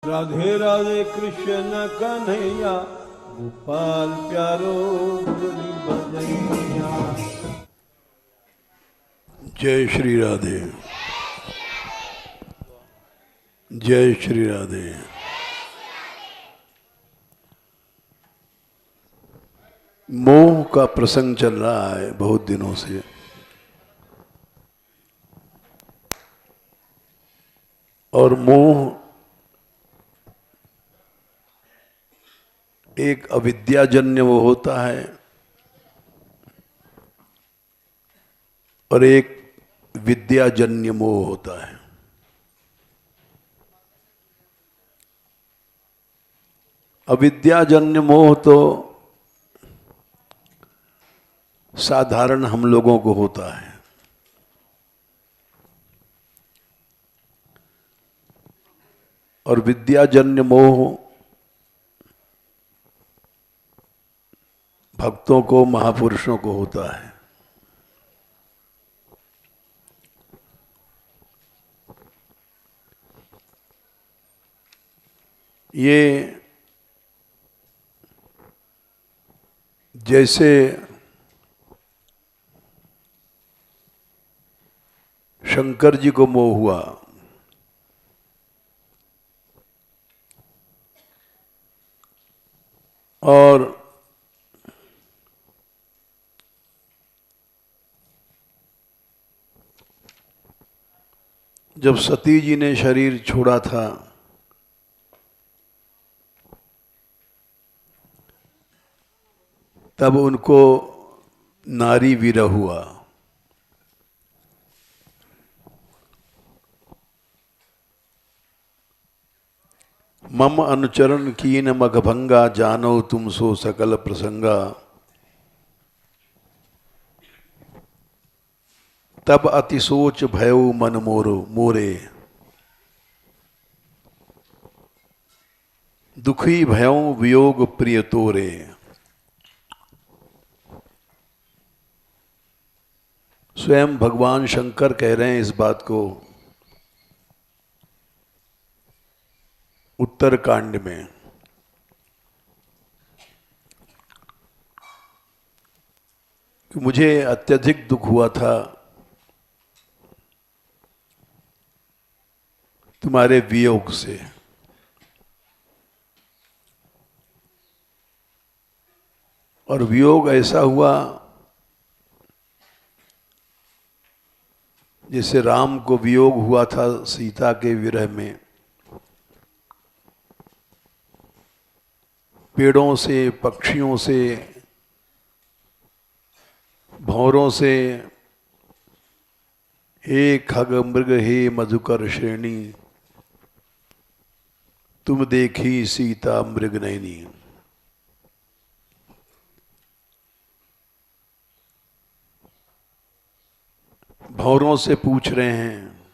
राधे राधे कृष्ण कन्हैया गोपाल प्यारो मुरली बजैया। जय श्री राधे, जय श्री राधे। मोह का प्रसंग चल रहा है बहुत दिनों से। और मोह एक अविद्याजन्य वो होता है और एक विद्याजन्य मोह होता है। अविद्याजन्य मोह तो साधारण हम लोगों को होता है, और विद्याजन्य मोह भक्तों को, महापुरुषों को होता है। ये जैसे शंकर जी को मोह हुआ, और जब सती जी ने शरीर छोड़ा था तब उनको नारी विरह हुआ। मम अनुचरण कीन मघभंगा जानो तुम सो सकल प्रसंगा। तब अति सोच भयो मन मोरो मोरे। दुखी भयों वियोग प्रिय तोरे। स्वयं भगवान शंकर कह रहे हैं इस बात को उत्तरकांड में। कि मुझे अत्यधिक दुख हुआ था तुम्हारे वियोग से, और वियोग ऐसा हुआ जैसे राम को वियोग हुआ था सीता के विरह में। पेड़ों से, पक्षियों से, भंवरों से, हे खग मृग हे मधुकर श्रेणी, तुम देखी सीता मृग नैनी। भंवरों से पूछ रहे हैं,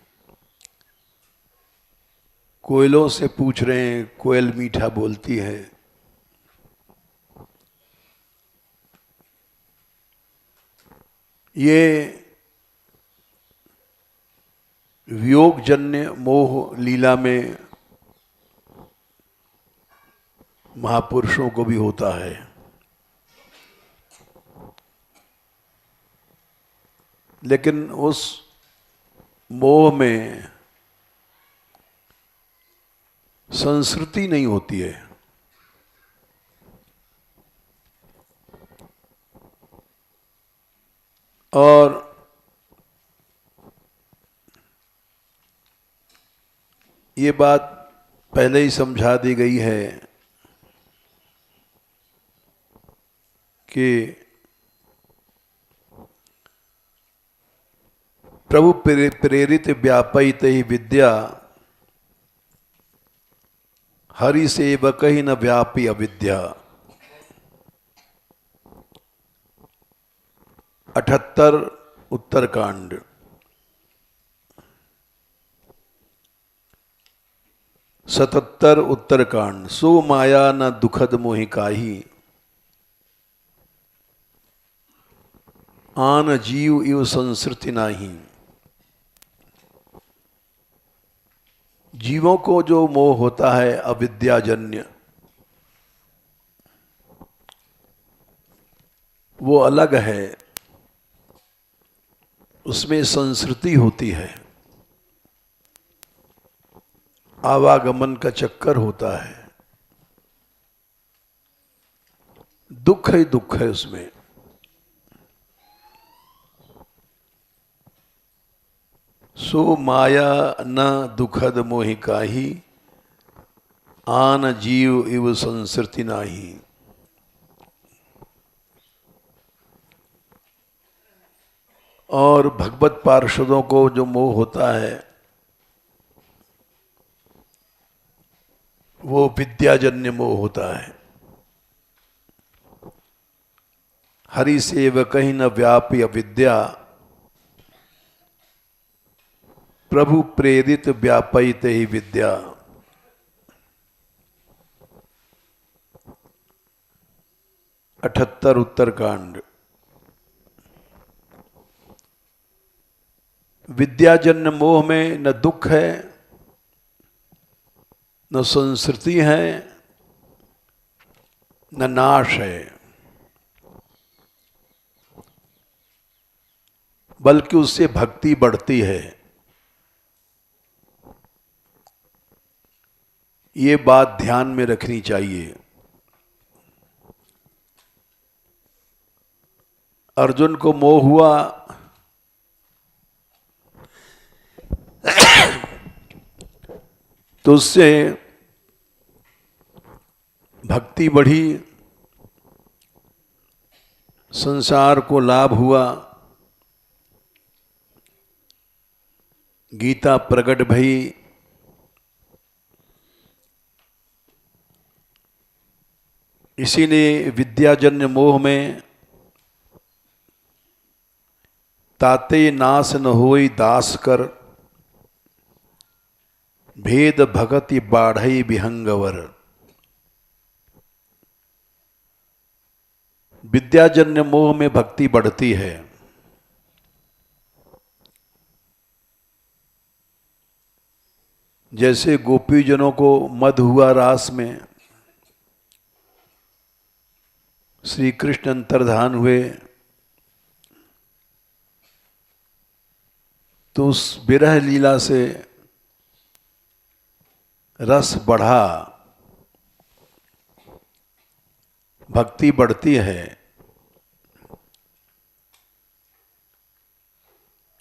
कोयलों से पूछ रहे हैं, कोयल मीठा बोलती है। ये वियोगजन्य मोह लीला में महापुरुषों को भी होता है। लेकिन उस मोह में संस्कृति नहीं होती है। और ये बात पहले ही समझा दी गई है कि प्रभु प्रेरित व्यापयित ही विद्या, हरि सेवक ही न व्यापी अविद्या। 78 उत्तरकांड। सतहत्तर उत्तरकांड। सो माया न दुखद मोहि काहि, आन जीव इव संसृति नाही। जीवों को जो मोह होता है अविद्याजन्य, वो अलग है। उसमें संस्कृति होती है, आवागमन का चक्कर होता है, दुख ही दुख है उसमें। सो माया न दुखद मोहि काहि, आन जीव इव संसृति नाही। और भगवत पार्षदों को जो मोह होता है वो विद्याजन्य मोह होता है। हरि सेव कहीं न व्यापी अविद्या, प्रभु प्रेरित व्यापयित ही विद्या। 78 उत्तरकांड। विद्याजन्य मोह में न दुख है, न संस्कृति है, न नाश है, बल्कि उससे भक्ति बढ़ती है। ये बात ध्यान में रखनी चाहिए। अर्जुन को मोह हुआ तो उससे भक्ति बढ़ी, संसार को लाभ हुआ, गीता प्रकट भई। इसीलिए विद्याजन्य मोह में ताते नाश न होई दास कर, भेद भगति बाढ़ई विहंगवर। विद्याजन्य मोह में भक्ति बढ़ती है। जैसे गोपीजनों को मद हुआ रास में, श्री कृष्ण अंतर्धान हुए, तो उस विरह लीला से रस बढ़ा, भक्ति बढ़ती है।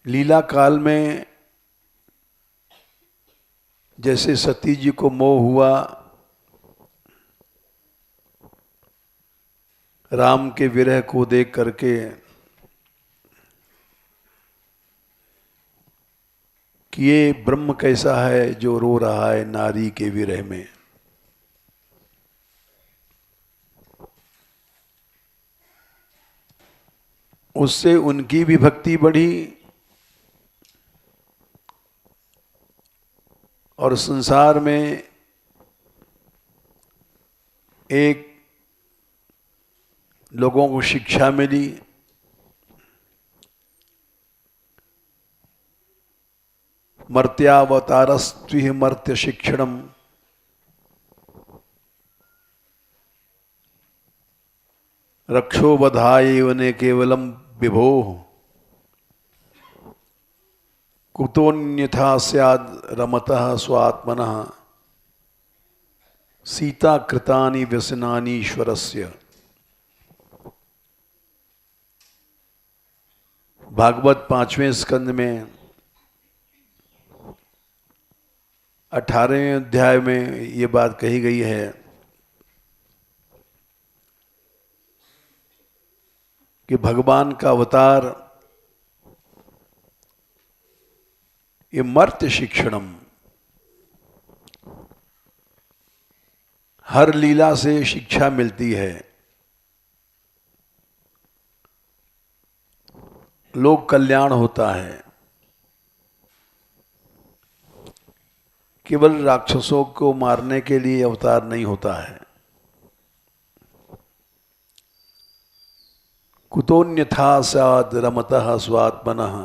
लीला काल में जैसे सती जी को मोह हुआ, राम के विरह को देख करके, कि ये ब्रह्म कैसा है जो रो रहा है नारी के विरह में। उससे उनकी भी भक्ति बढ़ी और संसार में एक लोगों को शिक्षा मिली। मर्त्यावतारस्त्विह मर्त्य शिक्षणम, रक्षो बधाय वने केवलम विभो, कुतोन्यथा स्याद रमतः स्वात्मनः, सीता कृतानि व्यसनानि ईश्वरस्य। भागवत 5वें स्कंद में 18वें अध्याय में ये बात कही गई है कि भगवान का अवतार ये मर्त्य शिक्षणम, हर लीला से शिक्षा मिलती है। लोक कल्याण होता है। केवल राक्षसों को मारने के लिए अवतार नहीं होता है। कुतोन्यथा स्याद रमतः स्वात्मनः,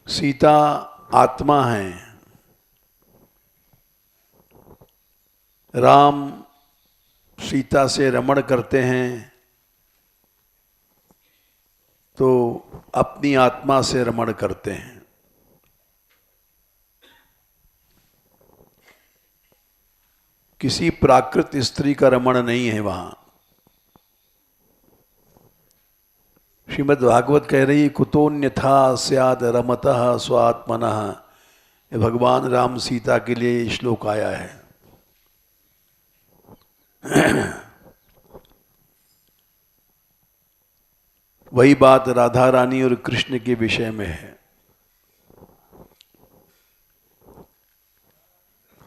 सीता आत्मा हैं। राम सीता से रमण करते हैं तो अपनी आत्मा से रमण करते हैं। किसी प्राकृत स्त्री का रमण नहीं है वहां। श्रीमद् भागवत कह रही कुतोन्यथा स्याद रमतः स्वात्मनः। ये भगवान राम सीता के लिए ये श्लोक आया है। वही बात राधा रानी और कृष्ण के विषय में है।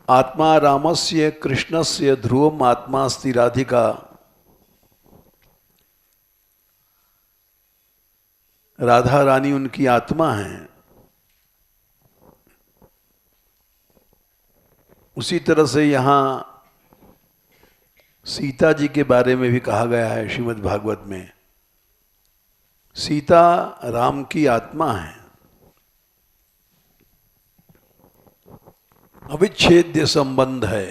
आत्मा रामस्य कृष्णस्य ध्रुवम आत्मास्ति राधिका। राधा रानी उनकी आत्मा है। उसी तरह से यहां सीता जी के बारे में भी कहा गया है श्रीमद् भागवत में। सीता राम की आत्मा है, अविच्छेद्य संबंध है।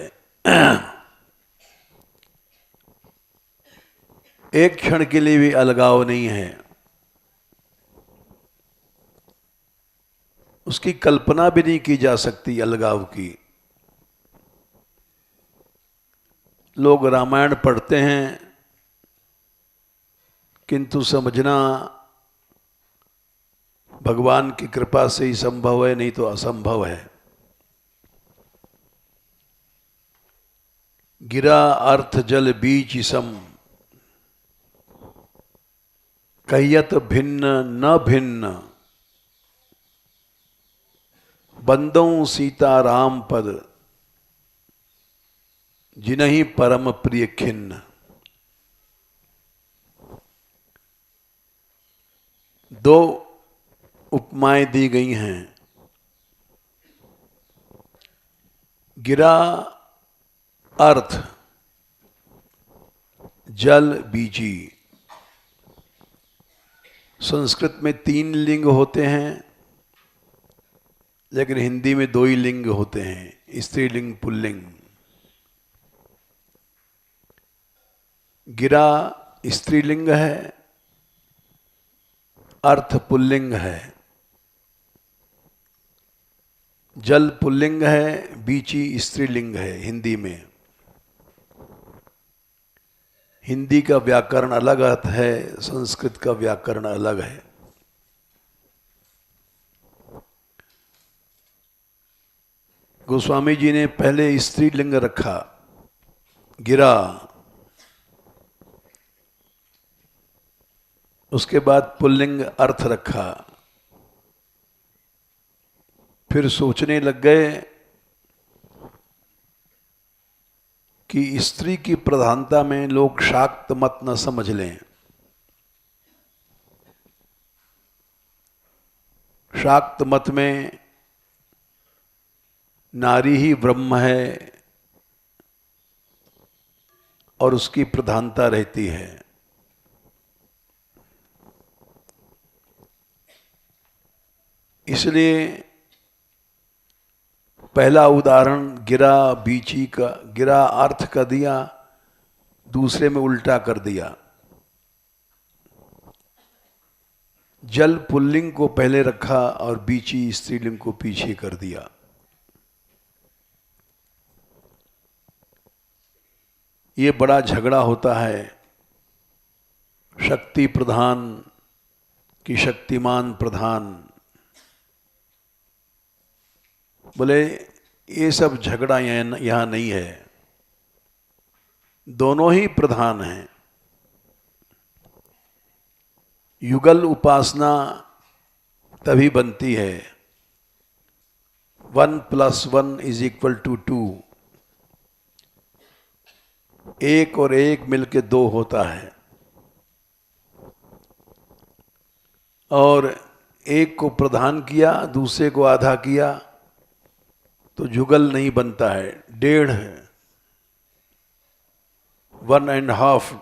एक क्षण के लिए भी अलगाव नहीं है। उसकी कल्पना भी नहीं की जा सकती अलगाव की। लोग रामायण पढ़ते हैं किंतु समझना भगवान की कृपा से ही संभव है, नहीं तो असंभव है। गिरा अर्थ जल बीच सम, कहियत भिन्न न भिन्न, बंदों सीता राम पद, जिन्हीं परम प्रिय खिन्न। दो उपमाएं दी गई हैं। गिरा अर्थ, जल बीजी। संस्कृत में 3 लिंग होते हैं, लेकिन हिंदी में 2 ही लिंग होते हैं, स्त्रीलिंग पुल्लिंग। गिरा स्त्रीलिंग है, अर्थ पुल्लिंग है। जल पुल्लिंग है, बीची स्त्रीलिंग है हिंदी में। हिंदी का व्याकरण अलग है, संस्कृत का व्याकरण अलग है। गोस्वामी जी ने पहले स्त्रीलिंग रखा गिरा, उसके बाद पुल्लिंग अर्थ रखा। फिर सोचने लग गए कि स्त्री की प्रधानता में लोग शाक्त मत न समझ लें। शाक्त मत में नारी ही ब्रह्म है और उसकी प्रधानता रहती है। इसलिए पहला उदाहरण गिरा बीची का, गिरा अर्थ का दिया, दूसरे में उल्टा कर दिया। जल पुल्लिंग को पहले रखा और बीची स्त्रीलिंग को पीछे कर दिया। ये बड़ा झगड़ा होता है शक्ति प्रधान की शक्तिमान प्रधान। बोले ये सब झगड़ा यहां नहीं है, दोनों ही प्रधान हैं। युगल उपासना तभी बनती है 1 + 1 = 2। 1 और 1 मिलके 2 होता है, और एक को प्रधान किया दूसरे को आधा किया तो जुगल नहीं बनता है। 1.5 1.5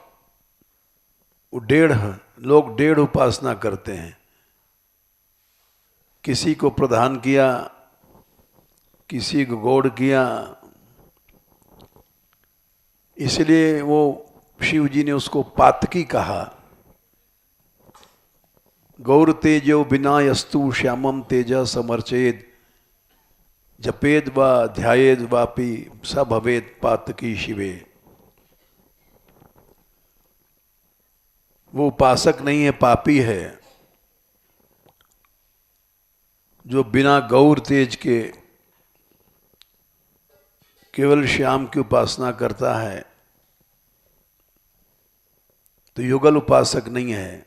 1.5 लोग 1.5 उपासना करते हैं। किसी को प्रधान किया किसी को गौड़ किया, इसलिए वो शिव जी ने उसको पातकी कहा। गौर तेजो बिना यस्तु श्यामम तेज समर्चेद जपेद व ध्यायेद वापि स भवेद पातकी शिवे। वो उपासक नहीं है, पापी है, जो बिना गौर तेज के केवल श्याम की उपासना करता है, तो युगल उपासक नहीं है।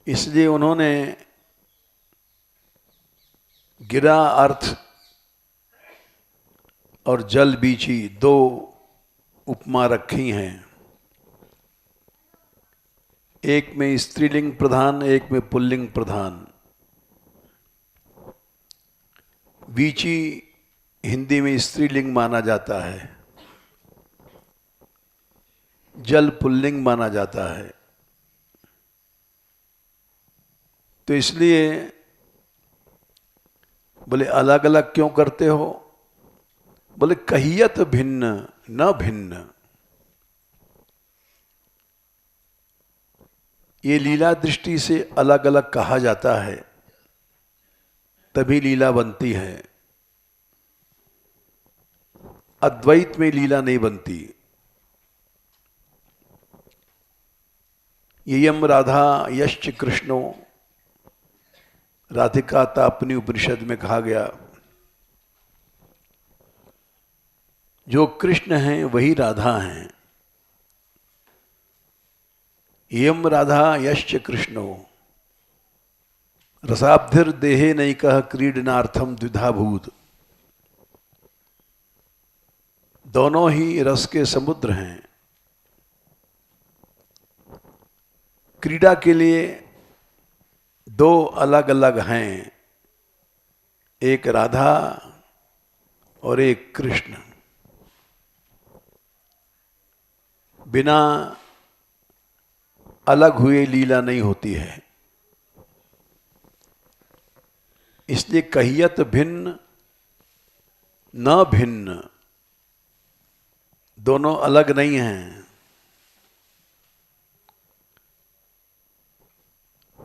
इसलिए उन्होंने गिरा अर्थ और जल बीची दो उपमा रखी हैं, एक में स्त्रीलिंग प्रधान, एक में पुल्लिंग प्रधान। बीची हिंदी में स्त्रीलिंग माना जाता है, जल पुल्लिंग माना जाता है। तो इसलिए बोले अलग अलग क्यों करते हो? बोले कहियत भिन्न न भिन्न। ये लीला दृष्टि से अलग अलग कहा जाता है, तभी लीला बनती है। अद्वैत में लीला नहीं बनती। ययम राधा यश्च कृष्णो, राधिका तापनी उपनिषद में कहा गया, जो कृष्ण हैं वही राधा हैं। यम राधा यश्च कृष्णो रसाब्धिर देहे नैकः क्रीडनार्थम द्विधाभूत। दोनों ही रस के समुद्र हैं। क्रीड़ा के लिए दो अलग अलग हैं, एक राधा और एक कृष्ण। बिना अलग हुए लीला नहीं होती है। इसलिए कहियत भिन्न न भिन्न, दोनों अलग नहीं हैं।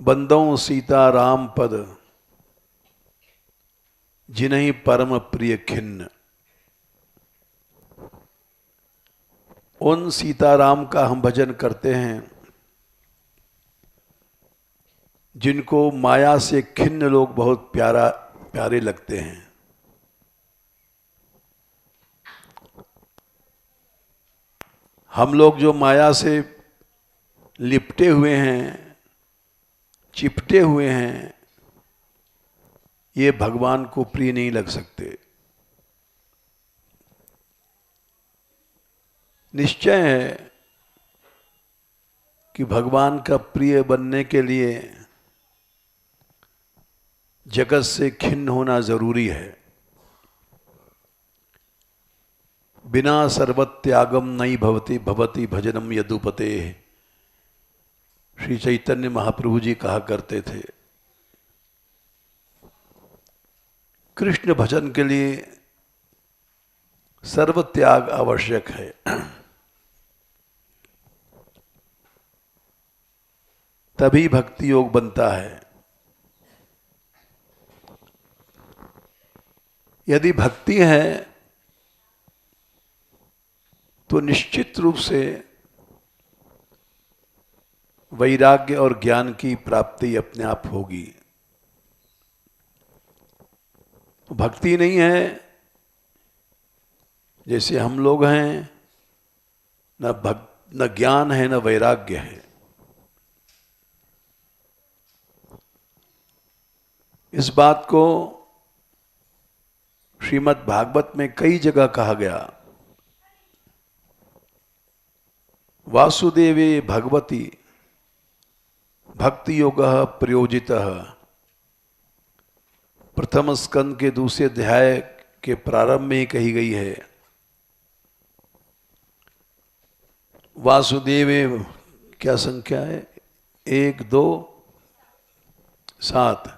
बंदों सीता राम पद जिन्हीं परम प्रिय खिन्न। उन सीताराम का हम भजन करते हैं जिनको माया से खिन्न लोग बहुत प्यारे लगते हैं। हम लोग जो माया से लिपटे हुए हैं, चिपटे हुए हैं, ये भगवान को प्रिय नहीं लग सकते। निश्चय है कि भगवान का प्रिय बनने के लिए जगत से खिन्न होना जरूरी है। बिना सर्वत्यागम नई भवति भवति भजनम यदुपते, श्री चैतन्य महाप्रभु जी कहा करते थे। कृष्ण भजन के लिए सर्व त्याग आवश्यक है। तभी भक्ति योग बनता है। यदि भक्ति है तो निश्चित रूप से वैराग्य और ज्ञान की प्राप्ति अपने आप होगी। भक्ति नहीं है, जैसे हम लोग हैं, न ज्ञान है न वैराग्य है। इस बात को श्रीमद् भागवत में कई जगह कहा गया। वासुदेवे भगवती भक्ति योग प्रयोजितः, प्रथम स्कंद के दूसरे अध्याय के प्रारंभ में ही कही गई है। वासुदेवे क्या संख्या है? 1 2 7।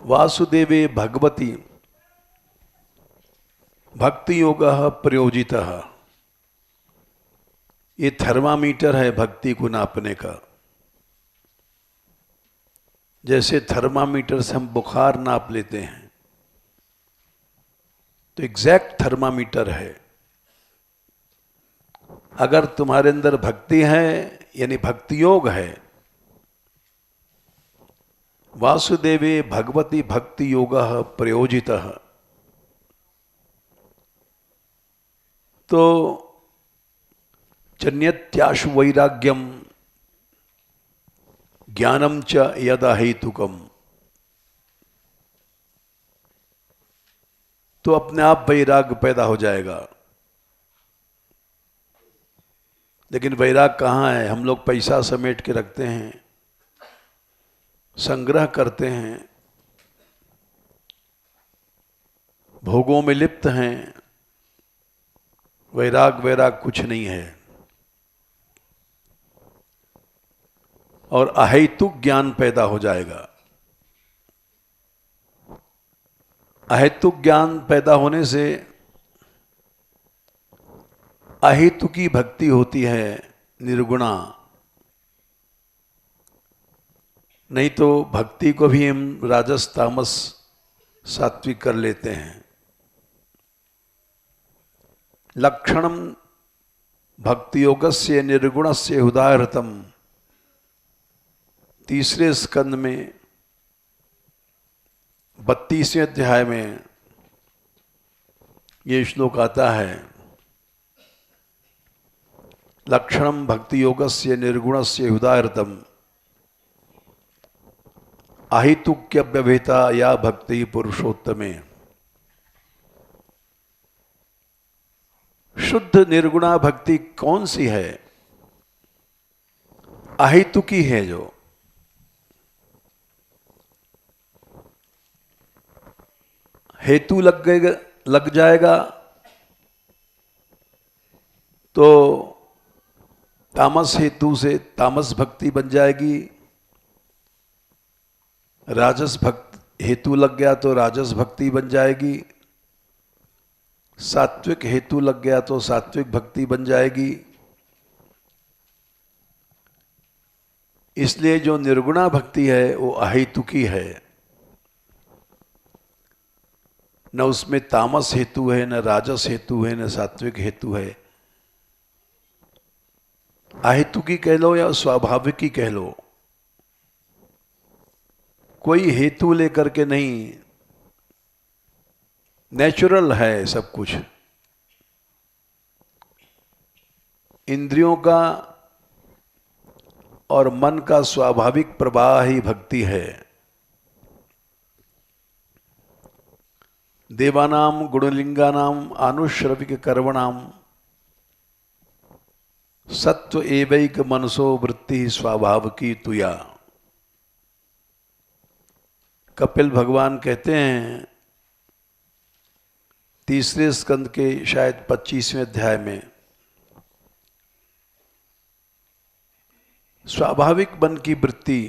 वासुदेवे भगवती भक्ति योग प्रयोजितः। ये थर्मामीटर है भक्ति को नापने का। जैसे थर्मामीटर से हम बुखार नाप लेते हैं, तो एग्जैक्ट थर्मामीटर है। अगर तुम्हारे अंदर भक्ति है यानी भक्ति योग है, वासुदेवे भगवती भक्ति योग प्रयोजितः, तो जन्यत्याशु वैराग्यम ज्ञानम च यदाहेतुकम, तो अपने आप वैराग पैदा हो जाएगा। लेकिन वैराग कहाँ है? हम लोग पैसा समेट के रखते हैं, संग्रह करते हैं, भोगों में लिप्त हैं। वैराग वैराग कुछ नहीं है। और अहेतुक ज्ञान पैदा हो जाएगा। अहेतुक ज्ञान पैदा होने से अहेतु की भक्ति होती है निर्गुणा। नहीं तो भक्ति को भी हम राजस तामस सात्विक कर लेते हैं। लक्षणम भक्ति योगस्य निर्गुणस्य उदाहृतम, तीसरे स्कंद में 32वें अध्याय में ये श्लोक आता है। लक्षणम भक्ति योगस्य निर्गुणस्य उदाहृतम अहेतुक्य व्यभिता या भक्ति पुरुषोत्तमे। शुद्ध निर्गुणा भक्ति कौन सी है? अहेतुकी है। जो हेतु लग जाएगा तो तामस हेतु से तामस भक्ति बन जाएगी। राजस भक्त हेतु लग गया तो राजस भक्ति बन जाएगी। सात्विक हेतु लग गया तो सात्विक भक्ति बन जाएगी। इसलिए जो निर्गुणा भक्ति है वो अहेतुकी है। न उसमें तामस हेतु है, न राजस हेतु है, न सात्विक हेतु है। अहेतुकी कह लो या स्वाभाविकी कह लो, कोई हेतु लेकर के नहीं, नेचुरल है सब कुछ। इंद्रियों का और मन का स्वाभाविक प्रवाह ही भक्ति है। देवानाम गुणलिंगानाम आनुश्रविक कर्मणाम सत्व एवैक मनसो वृत्ति स्वभाव की तुया। कपिल भगवान कहते हैं तीसरे स्कंद के शायद 25वें अध्याय में, स्वाभाविक मन की वृत्ति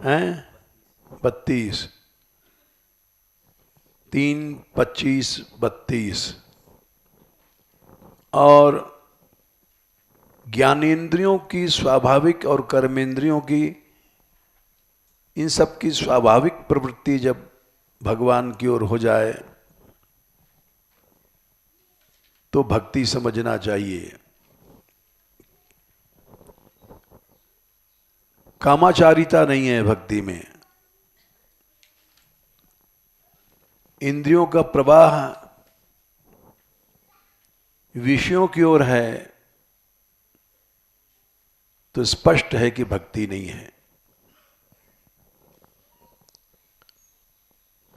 है 32, 3, 25, 32, और ज्ञानेंद्रियों की स्वाभाविक और कर्मेंद्रियों की, इन सब की स्वाभाविक प्रवृत्ति जब भगवान की ओर हो जाए तो भक्ति समझना चाहिए। कामाचारिता नहीं है भक्ति में। इंद्रियों का प्रवाह विषयों की ओर है तो स्पष्ट है कि भक्ति नहीं है।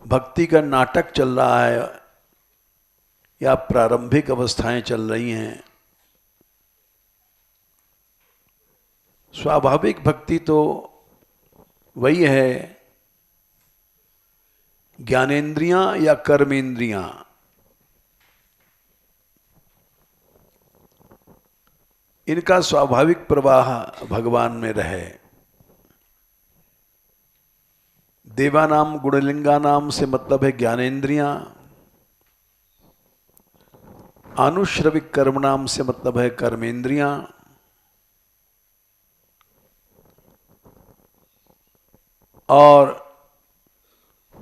भक्ति का नाटक चल रहा है या प्रारंभिक अवस्थाएं चल रही हैं। स्वाभाविक भक्ति तो वही है, ज्ञानेंद्रियां या कर्मेंद्रियां, इनका स्वाभाविक प्रवाह भगवान में रहे। देवानाम गुणलिंगा नाम से मतलब है ज्ञानेन्द्रियां। अनुश्रविक कर्म नाम से मतलब है कर्मेंद्रियां। और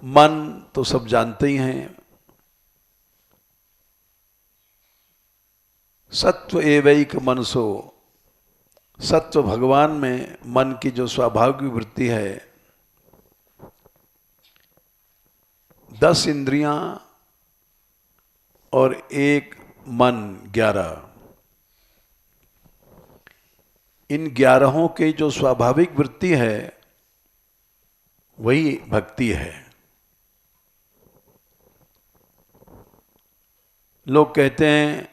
मन तो सब जानते ही हैं, सत्व एवैक मनसो। सत्व भगवान में मन की जो स्वाभाविक वृत्ति है, 10 इंद्रियां और एक मन, 11। इन 11 के जो स्वाभाविक वृत्ति है वही भक्ति है। लोग कहते हैं,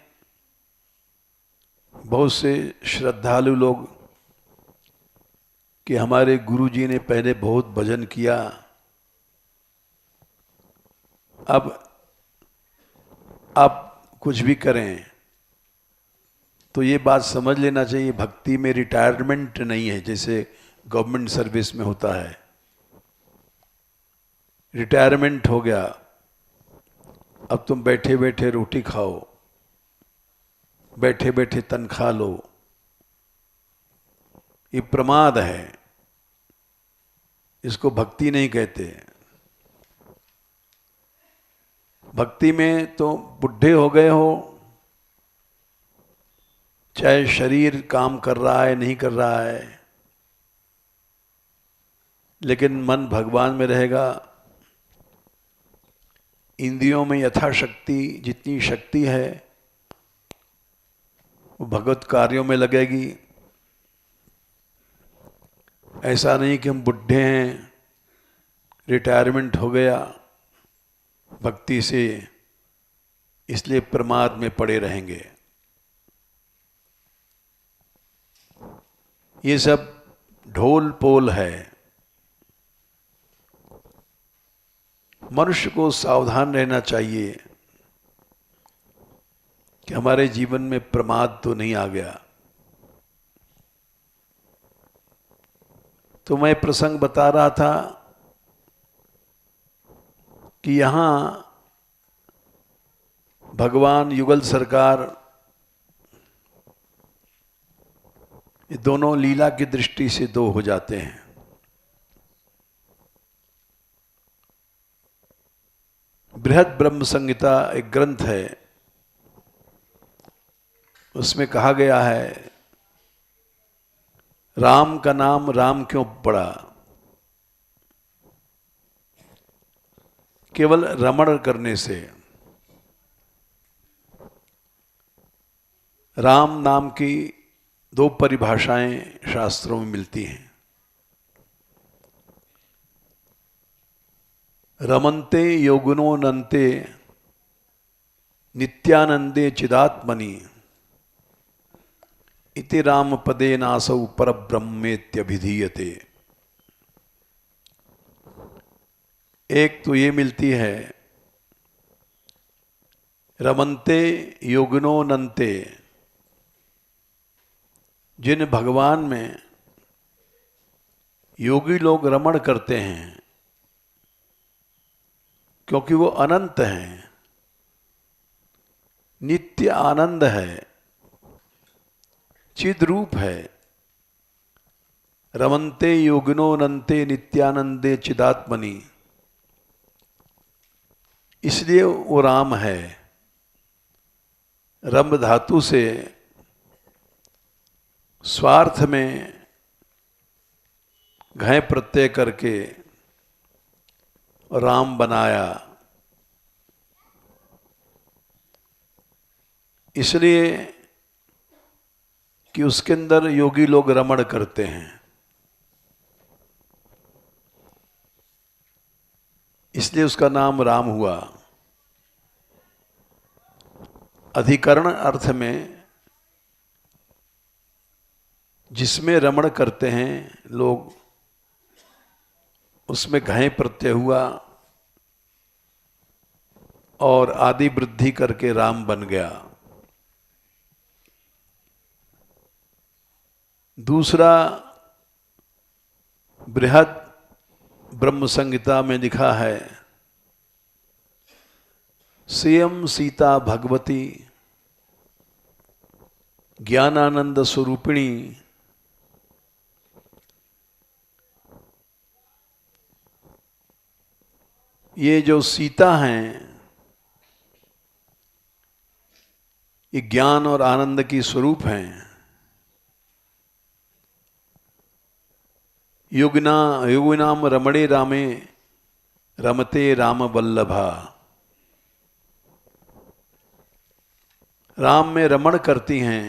बहुत से श्रद्धालु लोग, कि हमारे गुरुजी ने पहले बहुत भजन किया, अब आप कुछ भी करें। तो ये बात समझ लेना चाहिए, भक्ति में रिटायरमेंट नहीं है जैसे गवर्नमेंट सर्विस में होता है। रिटायरमेंट हो गया, अब तुम बैठे बैठे रोटी खाओ, बैठे बैठे तनख्वाह लो, ये प्रमाद है, इसको भक्ति नहीं कहते। भक्ति में तो बुढ़े हो गए हो, चाहे शरीर काम कर रहा है नहीं कर रहा है, लेकिन मन भगवान में रहेगा। इंद्रियों में यथाशक्ति जितनी शक्ति है वो भगवत कार्यों में लगेगी। ऐसा नहीं कि हम बुढ़े हैं, रिटायरमेंट हो गया भक्ति से, इसलिए प्रमाद में पड़े रहेंगे। ये सब ढोल पोल है। मनुष्य को सावधान रहना चाहिए कि हमारे जीवन में प्रमाद तो नहीं आ गया। तो मैं प्रसंग बता रहा था कि यहां भगवान, युगल सरकार, ये दोनों लीला की दृष्टि से दो हो जाते हैं। बृहद ब्रह्म संहिता एक ग्रंथ है, उसमें कहा गया है, राम का नाम राम क्यों पड़ा? केवल रमण करने से। राम नाम की 2 परिभाषाएं शास्त्रों में मिलती हैं। रमन्ते योगिनो नन्ते नित्यानंदे चिदात्मनि इति राम पदे नासौ परब्रह्मेत्यभिधीयते। एक तो ये मिलती है, रमन्ते योगिनो नन्ते, जिन भगवान में योगी लोग रमण करते हैं क्योंकि वो अनंत हैं, नित्य आनंद है, चिद रूप है। रमन्ते योगिनो नन्ते नित्यानंदे चिदात्मनि, इसलिए वो राम है। रम धातु से स्वार्थ में घय प्रत्यय करके राम बनाया, इसलिए कि उसके अंदर योगी लोग रमण करते हैं, इसलिए उसका नाम राम हुआ। अधिकरण अर्थ में जिसमें रमण करते हैं लोग, उसमें घय प्रत्यय हुआ और आदि वृद्धि करके राम बन गया। दूसरा, बृहद ब्रह्म संहिता में लिखा है, स्वयं सीता भगवती ज्ञानानंद स्वरूपिणी ये जो सीता हैं ये ज्ञान और आनंद की स्वरूप हैं। युगिनाम रमणे रामे रमते राम वल्लभा। राम में रमण करती हैं,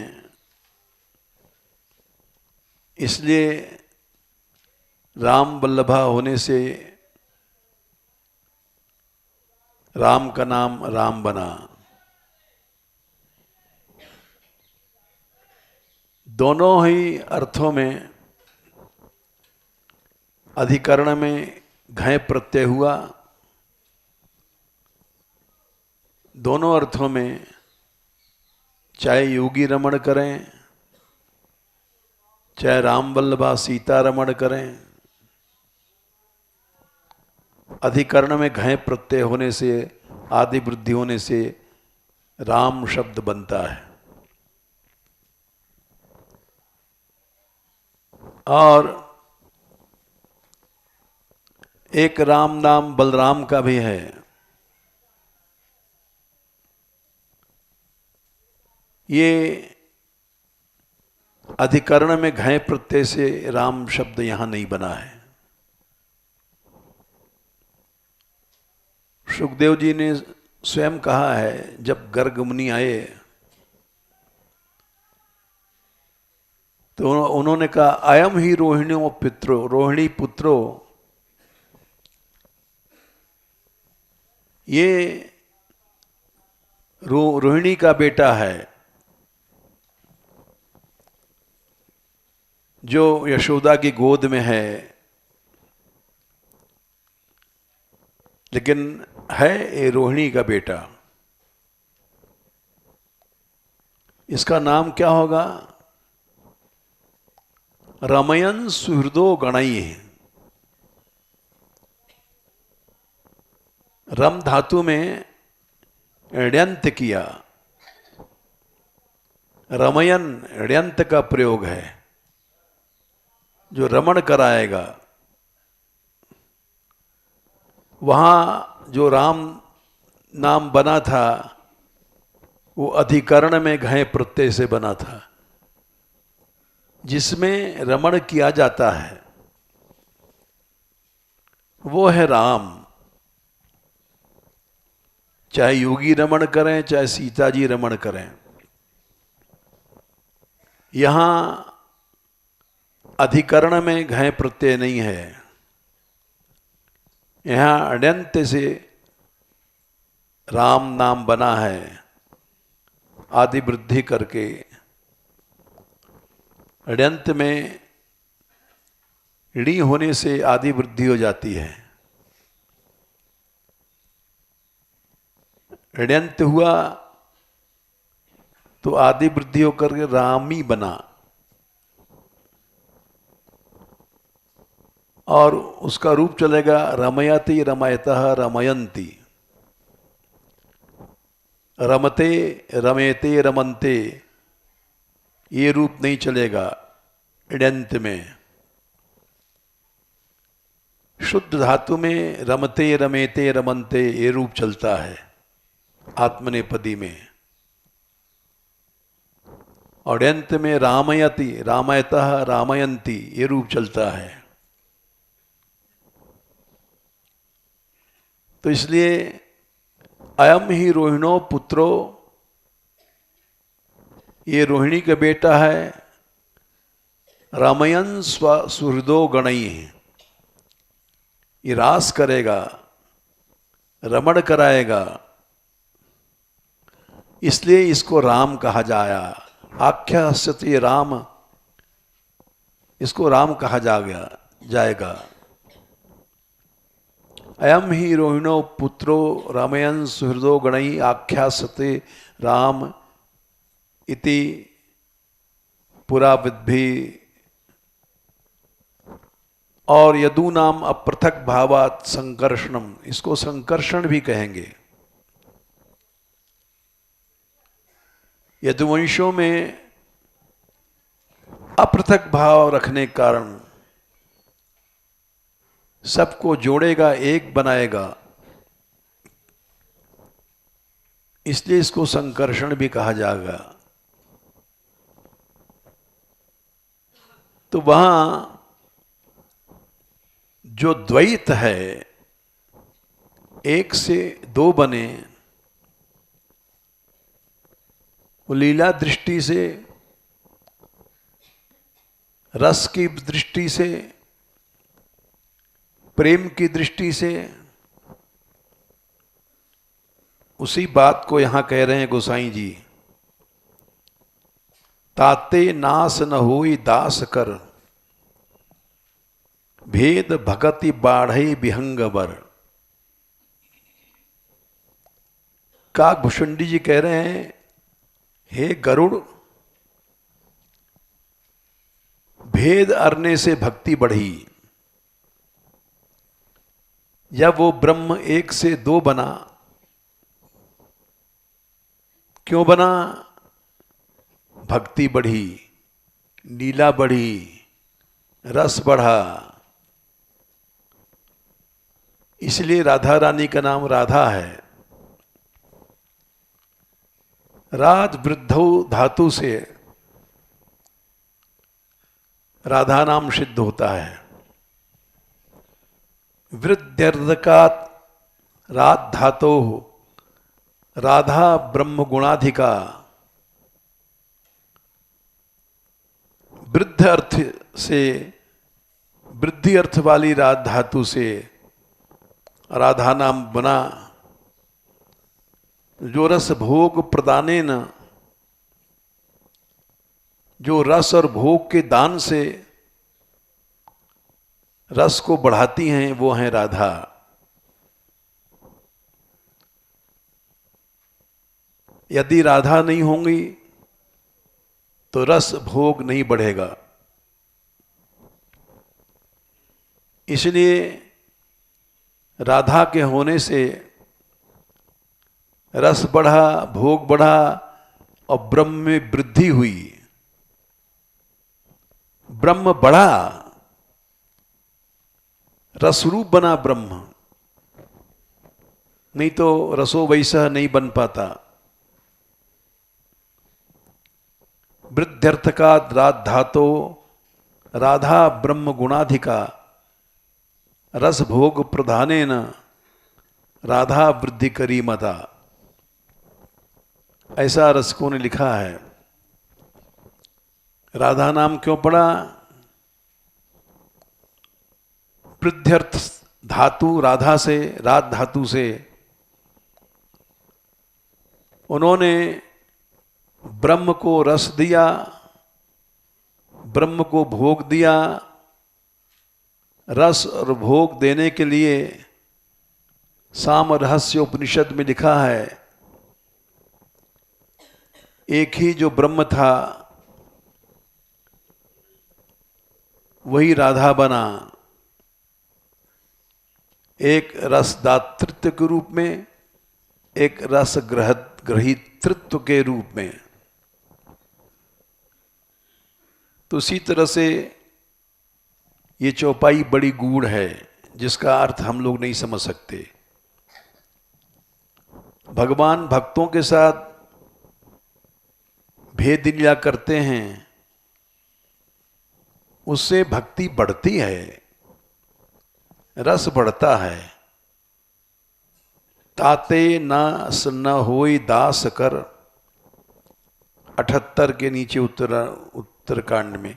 इसलिए राम वल्लभा होने से राम का नाम राम बना। दोनों ही अर्थों में अधिकरण में घय प्रत्यय हुआ, दोनों अर्थों में चाहे योगी रमण करें चाहे राम वल्लभा सीता रमण करें, अधिकरण में घय प्रत्यय होने से आदि वृद्धि होने से राम शब्द बनता है। और एक राम नाम बलराम का भी है। ये अधिकरण में घय प्रत्यय से राम शब्द यहां नहीं बना है। सुखदेव जी ने स्वयं कहा है, जब गर्ग मुनि आए तो उन्होंने कहा, अयम ही रोहिणियों पित्रो, रोहिणी पुत्रो, ये रोहिणी का बेटा है जो यशोदा की गोद में है, लेकिन है ये रोहिणी का बेटा। इसका नाम क्या होगा? रमयन सुहृदो गणई। रम धातु में ण्यंत किया, रमयन ण्यंत का प्रयोग है, जो रमण कराएगा। वहां जो राम नाम बना था वो अधिकरण में घय प्रत्यय से बना था, जिसमें रमण किया जाता है वो है राम। चाहे योगी रमण करें चाहे सीता जी रमण करें, यहां अधिकरण में घय प्रत्यय नहीं है। यहां अड्यंत से राम नाम बना है, आदि वृद्धि करके। अड्यंत में ड़ी होने से आदि वृद्धि हो जाती है। अड्यंत हुआ तो आदि वृद्धि होकर के रामी बना, और उसका रूप चलेगा रमयति रमयतः रमयंती, रमते रमेते रमनते, ये रूप नहीं चलेगा इडंत में। शुद्ध धातु में रमते रमेते रमनते ये रूप चलता है आत्मनेपदी में, और अंत में रामयति रामयतः रामयंती ये रूप चलता है। तो इसलिए अयम ही रोहिणो पुत्रो, ये रोहिणी का बेटा है। रामयन सुहृदो गणई, ये रास करेगा, रमण कराएगा, इसलिए इसको राम कहा जाया। आख्या सत्य राम, इसको राम कहा जाएगा। अयम ही रोहिणो पुत्रो रामयन सुहृदो गणई आख्यासते राम इति पुरा विद्भि। और यदूनाम अपृथक भावात संकर्षणम, इसको संकर्षण भी कहेंगे। यदुवंशों में अपृथक भाव रखने के कारण सबको जोड़ेगा, एक बनाएगा, इसलिए इसको संकर्षण भी कहा जाएगा। तो वहां जो द्वैत है, एक से दो बने, वो लीला दृष्टि से, रस की दृष्टि से, प्रेम की दृष्टि से, उसी बात को यहां कह रहे हैं गोसाई जी। ताते नास न होई दास कर, भेद भगति बाढ़ई विहंगवर। काकभूषुंडी जी कह रहे हैं, हे गरुड़, भेद अरने से भक्ति बढ़ी। जब वो ब्रह्म एक से दो बना, क्यों बना? भक्ति बढ़ी, लीला बढ़ी, रस बढ़ा। इसलिए राधा रानी का नाम राधा है। राज वृद्धौ धातु से राधा नाम सिद्ध होता है। वृद्ध्यर्धकात राध धातो राधा ब्रह्म गुणाधिका। वृद्ध अर्थ से, वृद्धि अर्थ वाली राध धातु से राधा नाम बना। जो रस भोग प्रदाने न, जो रस और भोग के दान से रस को बढ़ाती हैं, वो हैं राधा। यदि राधा नहीं होंगी तो रस भोग नहीं बढ़ेगा। इसलिए राधा के होने से रस बढ़ा, भोग बढ़ा और ब्रह्म में वृद्धि हुई। ब्रह्म बढ़ा, रसरूप बना ब्रह्म, नहीं तो रसो वैसा नहीं बन पाता। वृद्ध्यर्थ का राध धातो राधा ब्रह्म गुणाधिका। रस भोग प्रधाने न राधा वृद्धि करी मता। ऐसा रसकों ने लिखा है। राधा नाम क्यों पड़ा? वृद्ध्यर्थ धातु राधा से, राध धातु से उन्होंने ब्रह्म को रस दिया, ब्रह्म को भोग दिया। रस और भोग देने के लिए साम रहस्य उपनिषद में लिखा है, एक ही जो ब्रह्म था वही राधा बना, एक रसदातृत्व के रूप में, एक रस ग्रहितृत्व के रूप में। तो इसी तरह से ये चौपाई बड़ी गूढ़ है, जिसका अर्थ हम लोग नहीं समझ सकते। भगवान भक्तों के साथ भेद लीला करते हैं, उससे भक्ति बढ़ती है, रस बढ़ता है। ताते नास न होई दास कर, 78 के नीचे उत्तरकांड में,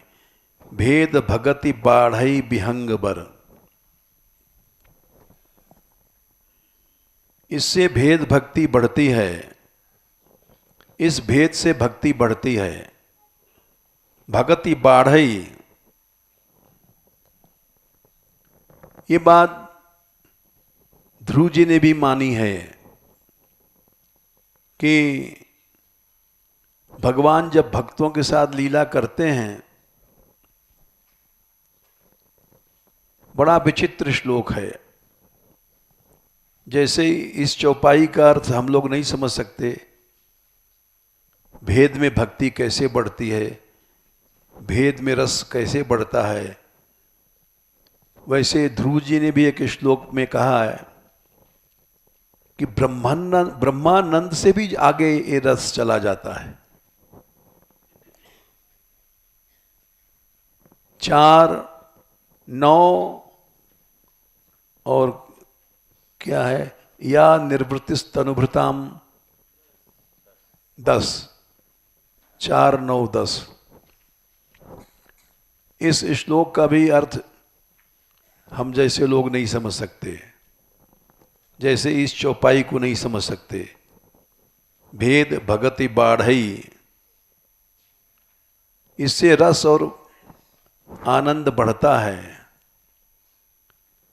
भेद भगति बाढ़ई विहंग बर। इससे भेद भक्ति बढ़ती है, इस भेद से भक्ति बढ़ती है। भगति बाढ़ई, ये बात ध्रुव जी ने भी मानी है कि भगवान जब भक्तों के साथ लीला करते हैं बड़ा विचित्र श्लोक है। जैसे इस चौपाई का अर्थ हम लोग नहीं समझ सकते, भेद में भक्ति कैसे बढ़ती है, भेद में रस कैसे बढ़ता है, वैसे ध्रुव जी ने भी एक श्लोक में कहा है कि ब्रह्मानंद से भी आगे ये रस चला जाता है। 4, 9 और क्या है, या निर्वृतिस्तनुभृताम 10, 4, 9, 10। इस श्लोक का भी अर्थ हम जैसे लोग नहीं समझ सकते, जैसे इस चौपाई को नहीं समझ सकते। भेद भगति बाढ़ई, इससे रस और आनंद बढ़ता है,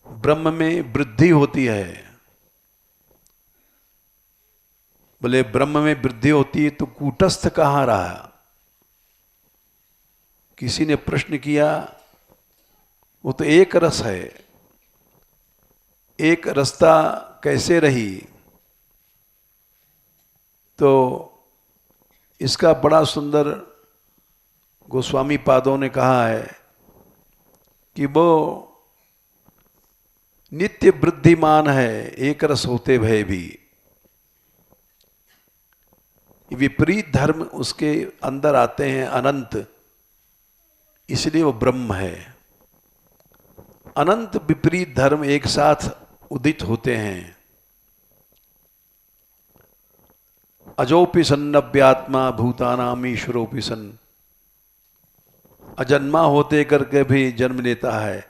ब्रह्म में वृद्धि होती है। बोले ब्रह्म में वृद्धि होती है तो कूटस्थ कहाँ रहा? किसी ने प्रश्न किया, वो तो एक रस है, एक रसता कैसे रही? तो इसका बड़ा सुंदर गोस्वामी पादों ने कहा है कि वो नित्य वृद्धिमान है, एक रस होते भय भी। विपरीत धर्म उसके अंदर आते हैं अनंत, इसलिए वो ब्रह्म है। अनंत विपरीत धर्म एक साथ उदित होते हैं। अजोपि सन्नव्यात्मा भूतानाम ईश्वरोपि सन्, अजन्मा होते करके भी जन्म लेता है।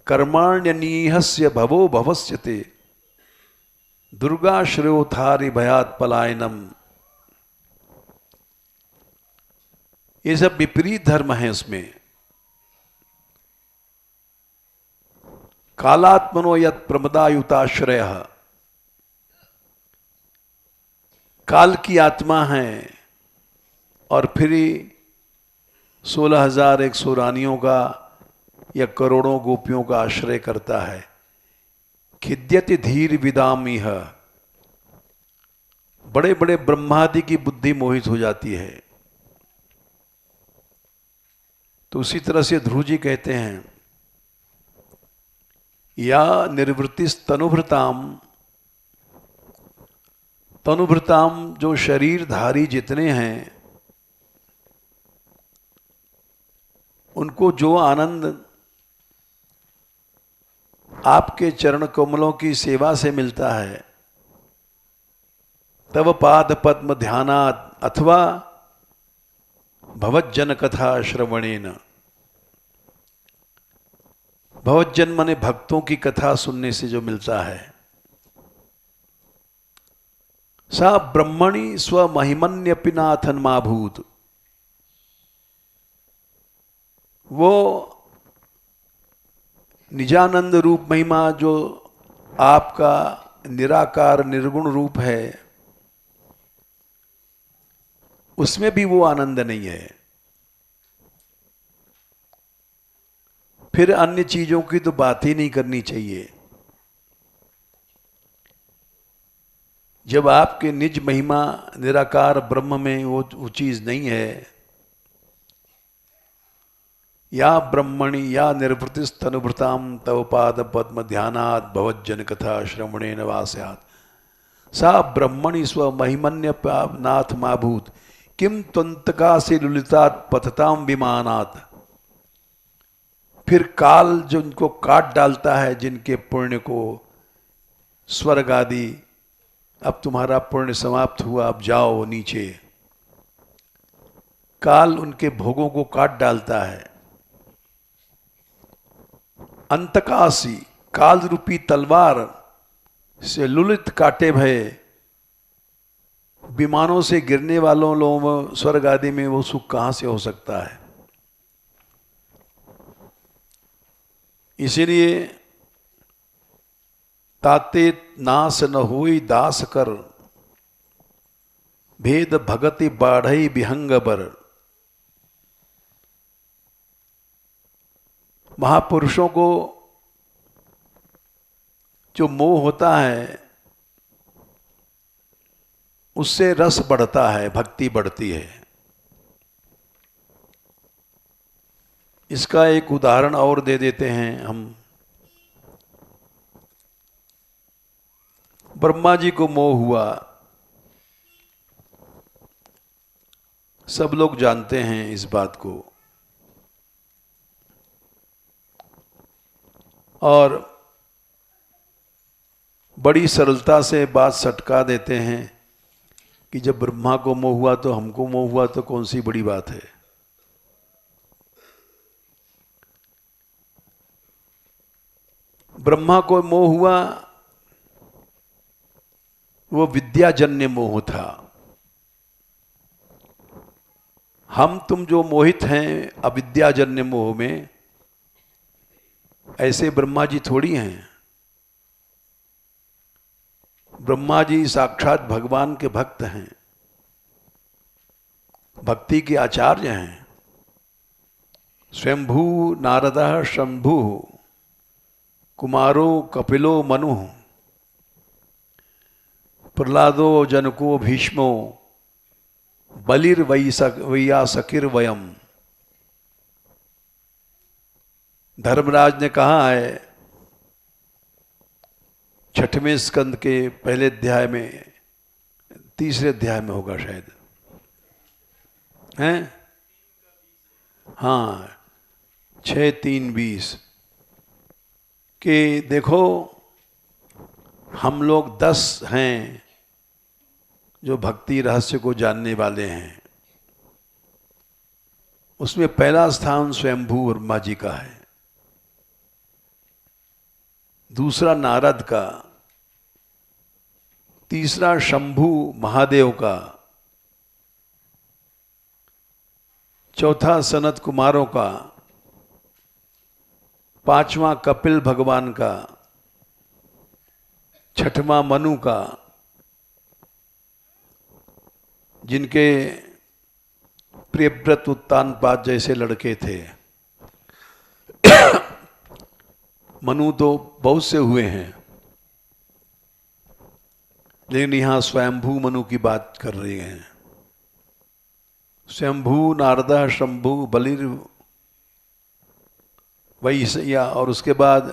कर्माण्यनीहस्य भवो भवस्यते, दुर्गा श्रेयोथारि भयात पलायनम। ये सब विपरीत धर्म है। उसमें कालात्मनो यत् प्रमदायुताश्रय, काल की आत्मा है और फिर 16,100 रानियों का या करोड़ों गोपियों का आश्रय करता है। खिद्यति धीर विदामिह, बड़े बड़े ब्रह्मादि की बुद्धि मोहित हो जाती है। तो उसी तरह से ध्रुव जी कहते हैं, या निर्वृतिस तनुभृताम, तनुभृताम जो शरीरधारी जितने हैं उनको जो आनंद आपके चरण कमलों की सेवा से मिलता है, तव पाद पद्म ध्यानात् अथवा भवज्जन कथा श्रवणेन, भवज्जन माने भक्तों की कथा सुनने से जो मिलता है। सा ब्रह्मणि स्वमहिमन्यपि नाथन माभूत, वो निजानंद रूप महिमा जो आपका निराकार निर्गुण रूप है, उसमें भी वो आनंद नहीं है। फिर अन्य चीजों की तो बात ही नहीं करनी चाहिए। जब आपके निज महिमा निराकार ब्रह्म में वो चीज नहीं है, या ब्रह्मणि या निर्वृतिस्तनुभृताम तव पाद पद्म ध्यानात् भवज्जन कथा श्रवणेन वास्यात्, सा ब्रह्मणि स्व महिमन्य नाथ माभूत, किम त्वंतका से लुलितात पतताम विमानात्। फिर काल जो उनको काट डालता है, जिनके पुण्य को, स्वर्ग आदि, अब तुम्हारा पुण्य समाप्त हुआ, अब जाओ नीचे। काल उनके भोगों को काट डालता है। अंतकासी, काल रूपी तलवार से लुलित काटे भय, विमानों से गिरने वालों लोग स्वर्ग आदि में वो सुख कहां से हो सकता है? इसीलिए ताते नास न होई दास कर, भेद भगति बाढ़ई विहंग बर। महापुरुषों को जो मोह होता है उससे रस बढ़ता है, भक्ति बढ़ती है। इसका एक उदाहरण और दे देते हैं हम। ब्रह्मा जी को मोह हुआ, सब लोग जानते हैं इस बात को, और बड़ी सरलता से बात सटका देते हैं कि जब ब्रह्मा को मोह हुआ तो हमको मोह हुआ, तो कौन सी बड़ी बात है। ब्रह्मा को मोह हुआ वो विद्याजन्य मोह था। हम तुम जो मोहित हैं अविद्याजन्य मोह में, ऐसे ब्रह्मा जी थोड़ी हैं। ब्रह्मा जी साक्षात भगवान के भक्त हैं, भक्ति के आचार्य हैं। स्वयंभू नारदः शंभु कुमारो कपिलो मनु प्रहलादो जनको भीष्मो बलिर्वैयासकिर वयम। धर्मराज ने कहा है 6वें स्कंद के पहले अध्याय में, 3रे अध्याय में होगा शायद, हैं? हाँ, 6:3-20 कि देखो हम लोग 10 हैं जो भक्ति रहस्य को जानने वाले हैं। उसमें पहला स्थान स्वयंभू वर्मा जी का है, दूसरा नारद का, तीसरा शंभु महादेव का, चौथा सनत कुमारों का, 5वां कपिल भगवान का, 6वां मनु का, जिनके प्रियव्रत उत्तानपाद जैसे लड़के थे। मनु तो बहुत से हुए हैं, लेकिन यहां स्वयंभू मनु की बात कर रहे हैं। स्वयंभू नारदा शंभु बलिर वैया, और उसके बाद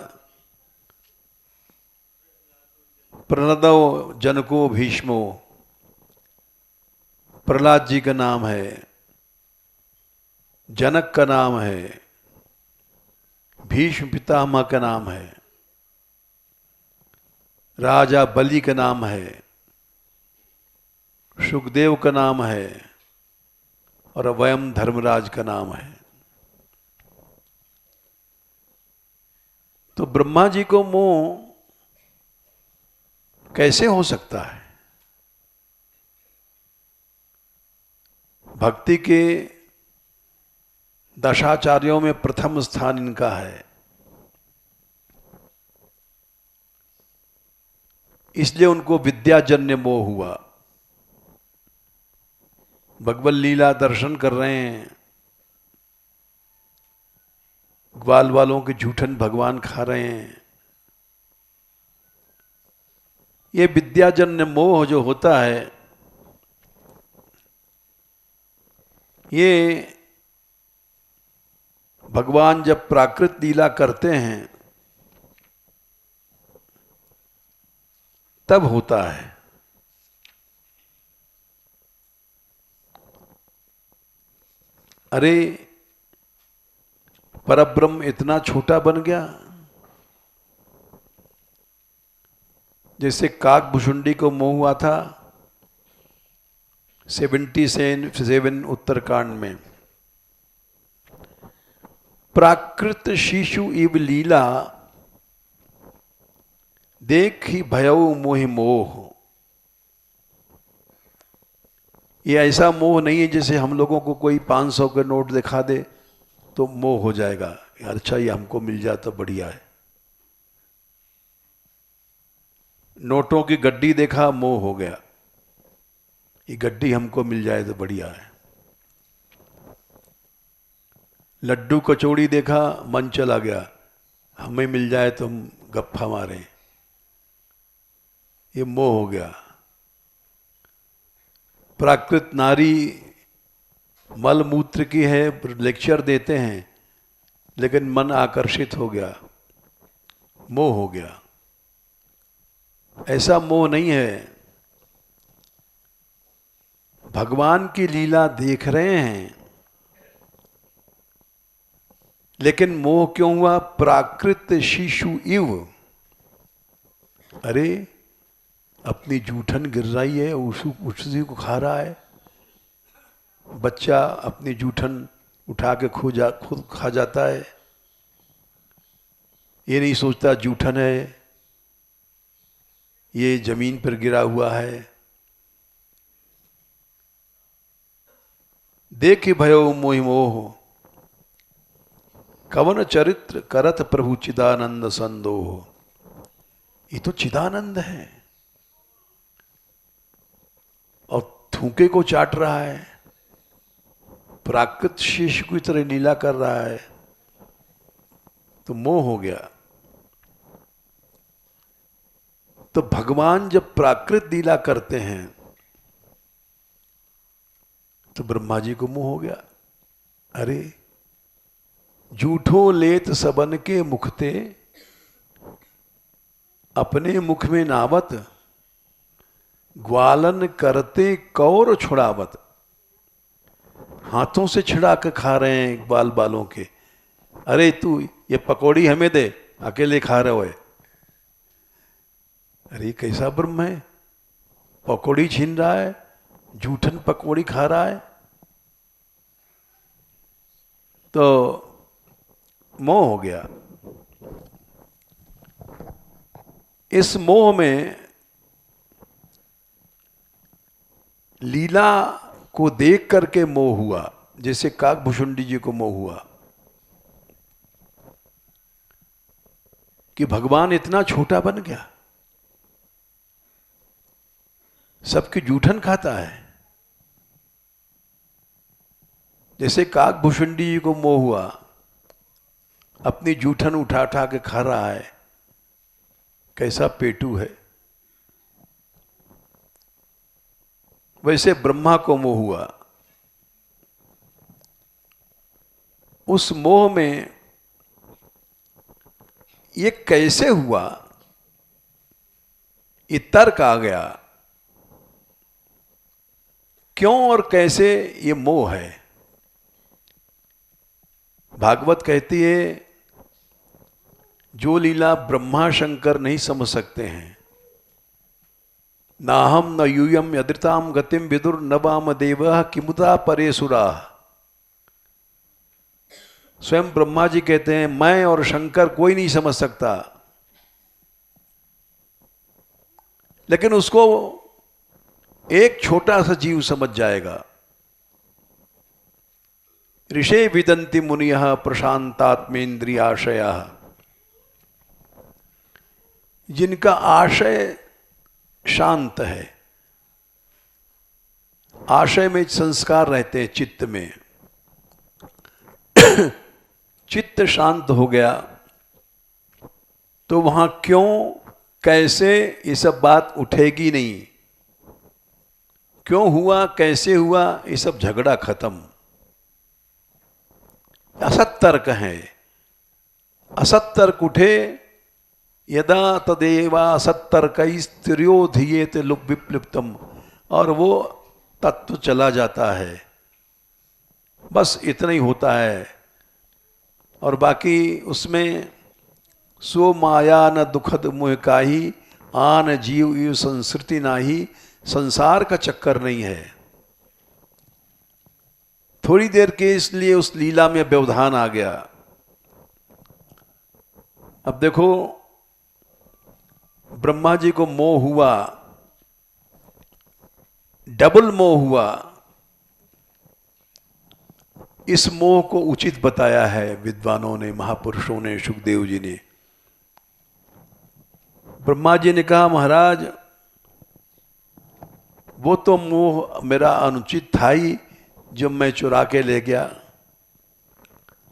प्रहलादो जनको भीष्मो, प्रहलाद जी का नाम है, जनक का नाम है, भीष्म पितामह का नाम है, राजा बलि का नाम है, सुखदेव का नाम है, और वयम धर्मराज का नाम है। तो ब्रह्मा जी को मोह कैसे हो सकता है? भक्ति के दशाचार्यों में प्रथम स्थान इनका है, इसलिए उनको विद्याजन्य मोह हुआ। भगवत लीला दर्शन कर रहे हैं, ग्वाल वालों के जूठन भगवान खा रहे हैं। ये विद्याजन्य मोह जो होता है, ये भगवान जब प्राकृत लीला करते हैं तब होता है। अरे परब्रह्म इतना छोटा बन गया, जैसे काकभुषुंडी को मोह हुआ था 77 उत्तरकांड में। प्राकृत शिशु इव लीला देख ही भयउ मोहि मोह। ये ऐसा मोह नहीं है जैसे हम लोगों को कोई 500 के नोट दिखा दे तो मोह हो जाएगा, यार अच्छा ये हमको मिल जाए तो बढ़िया है। नोटों की गड्डी देखा मोह हो गया, ये गड्डी हमको मिल जाए तो बढ़िया है। लड्डू कचौड़ी देखा मन चला गया, हमें मिल जाए तो हम गप्फा मारें। ये मोह हो गया। प्राकृत नारी मल मूत्र की है, लेक्चर देते हैं, लेकिन मन आकर्षित हो गया, मोह हो गया। ऐसा मोह नहीं है। भगवान की लीला देख रहे हैं, लेकिन मोह क्यों हुआ? प्राकृत शिशु इव। अरे अपनी जूठन गिर रही है, उसी को खा रहा है। बच्चा अपनी जूठन उठा के खुद खा जाता है, ये नहीं सोचता जूठन है, ये जमीन पर गिरा हुआ है। देख भयो मोहि मोह, कवन चरित्र करत प्रभु चिदानंद संदोह। ये तो चिदानंद है और थूके को चाट रहा है, प्राकृत शिशु की तरह लीला कर रहा है, तो मोह हो गया। तो भगवान जब प्राकृत लीला करते हैं तो ब्रह्मा जी को मोह हो गया। अरे जूठो लेत सबन के मुखते, अपने मुख में नावत, ग्वालन करते कौर छुड़ावत। हाथों से छिड़ा के खा रहे हैं ग्वाल बालों के। अरे तू ये पकौड़ी हमें दे, अकेले खा रहे हो। अरे कैसा ब्रह्म है, पकौड़ी छीन रहा है, जूठन पकौड़ी खा रहा है। तो मोह हो गया। इस मोह में लीला को देख करके मोह हुआ, जैसे काकभूषुंडी जी को मोह हुआ कि भगवान इतना छोटा बन गया, सबकी जूठन खाता है। जैसे काकभूषुंडी जी को मोह हुआ, अपनी जूठन उठा उठा के खा रहा है, कैसा पेटू है। वैसे ब्रह्मा को मोह हुआ। उस मोह में ये कैसे हुआ, ये तर्क आ गया, क्यों और कैसे ये मोह है। भागवत कहती है, जो लीला ब्रह्मा शंकर नहीं समझ सकते हैं, ना हम न यूयम यदृताम गतिम विदुर न वाम देवः किमुदा परे सुराः। स्वयं ब्रह्मा जी कहते हैं, मैं और शंकर कोई नहीं समझ सकता, लेकिन उसको एक छोटा सा जीव समझ जाएगा। ऋषे विदन्ति मुनियः प्रशांतात्मेन्द्रियाशयः। जिनका आशय शांत है, आशय में संस्कार रहते हैं, चित्त में चित्त शांत हो गया, तो वहां क्यों कैसे ये सब बात उठेगी नहीं। क्यों हुआ कैसे हुआ ये सब झगड़ा खत्म। असत तर्क है, असत तर्क उठे, यदा तदेवा सत्तर्कैस्त्रियो धियेत विप्लुप्तम, और वो तत्व चला जाता है। बस इतना ही होता है। और बाकी उसमें सो माया न दुखद मोह काही, आन जीव यु संस्कृति नाही। संसार का चक्कर नहीं है। थोड़ी देर के इसलिए उस लीला में व्यवधान आ गया। अब देखो, ब्रह्मा जी को मोह हुआ, डबल मोह हुआ। इस मोह को उचित बताया है विद्वानों ने, महापुरुषों ने, सुखदेव जी ने। ब्रह्मा जी ने कहा, महाराज वो तो मोह मेरा अनुचित था ही, जब मैं चुरा के ले गया,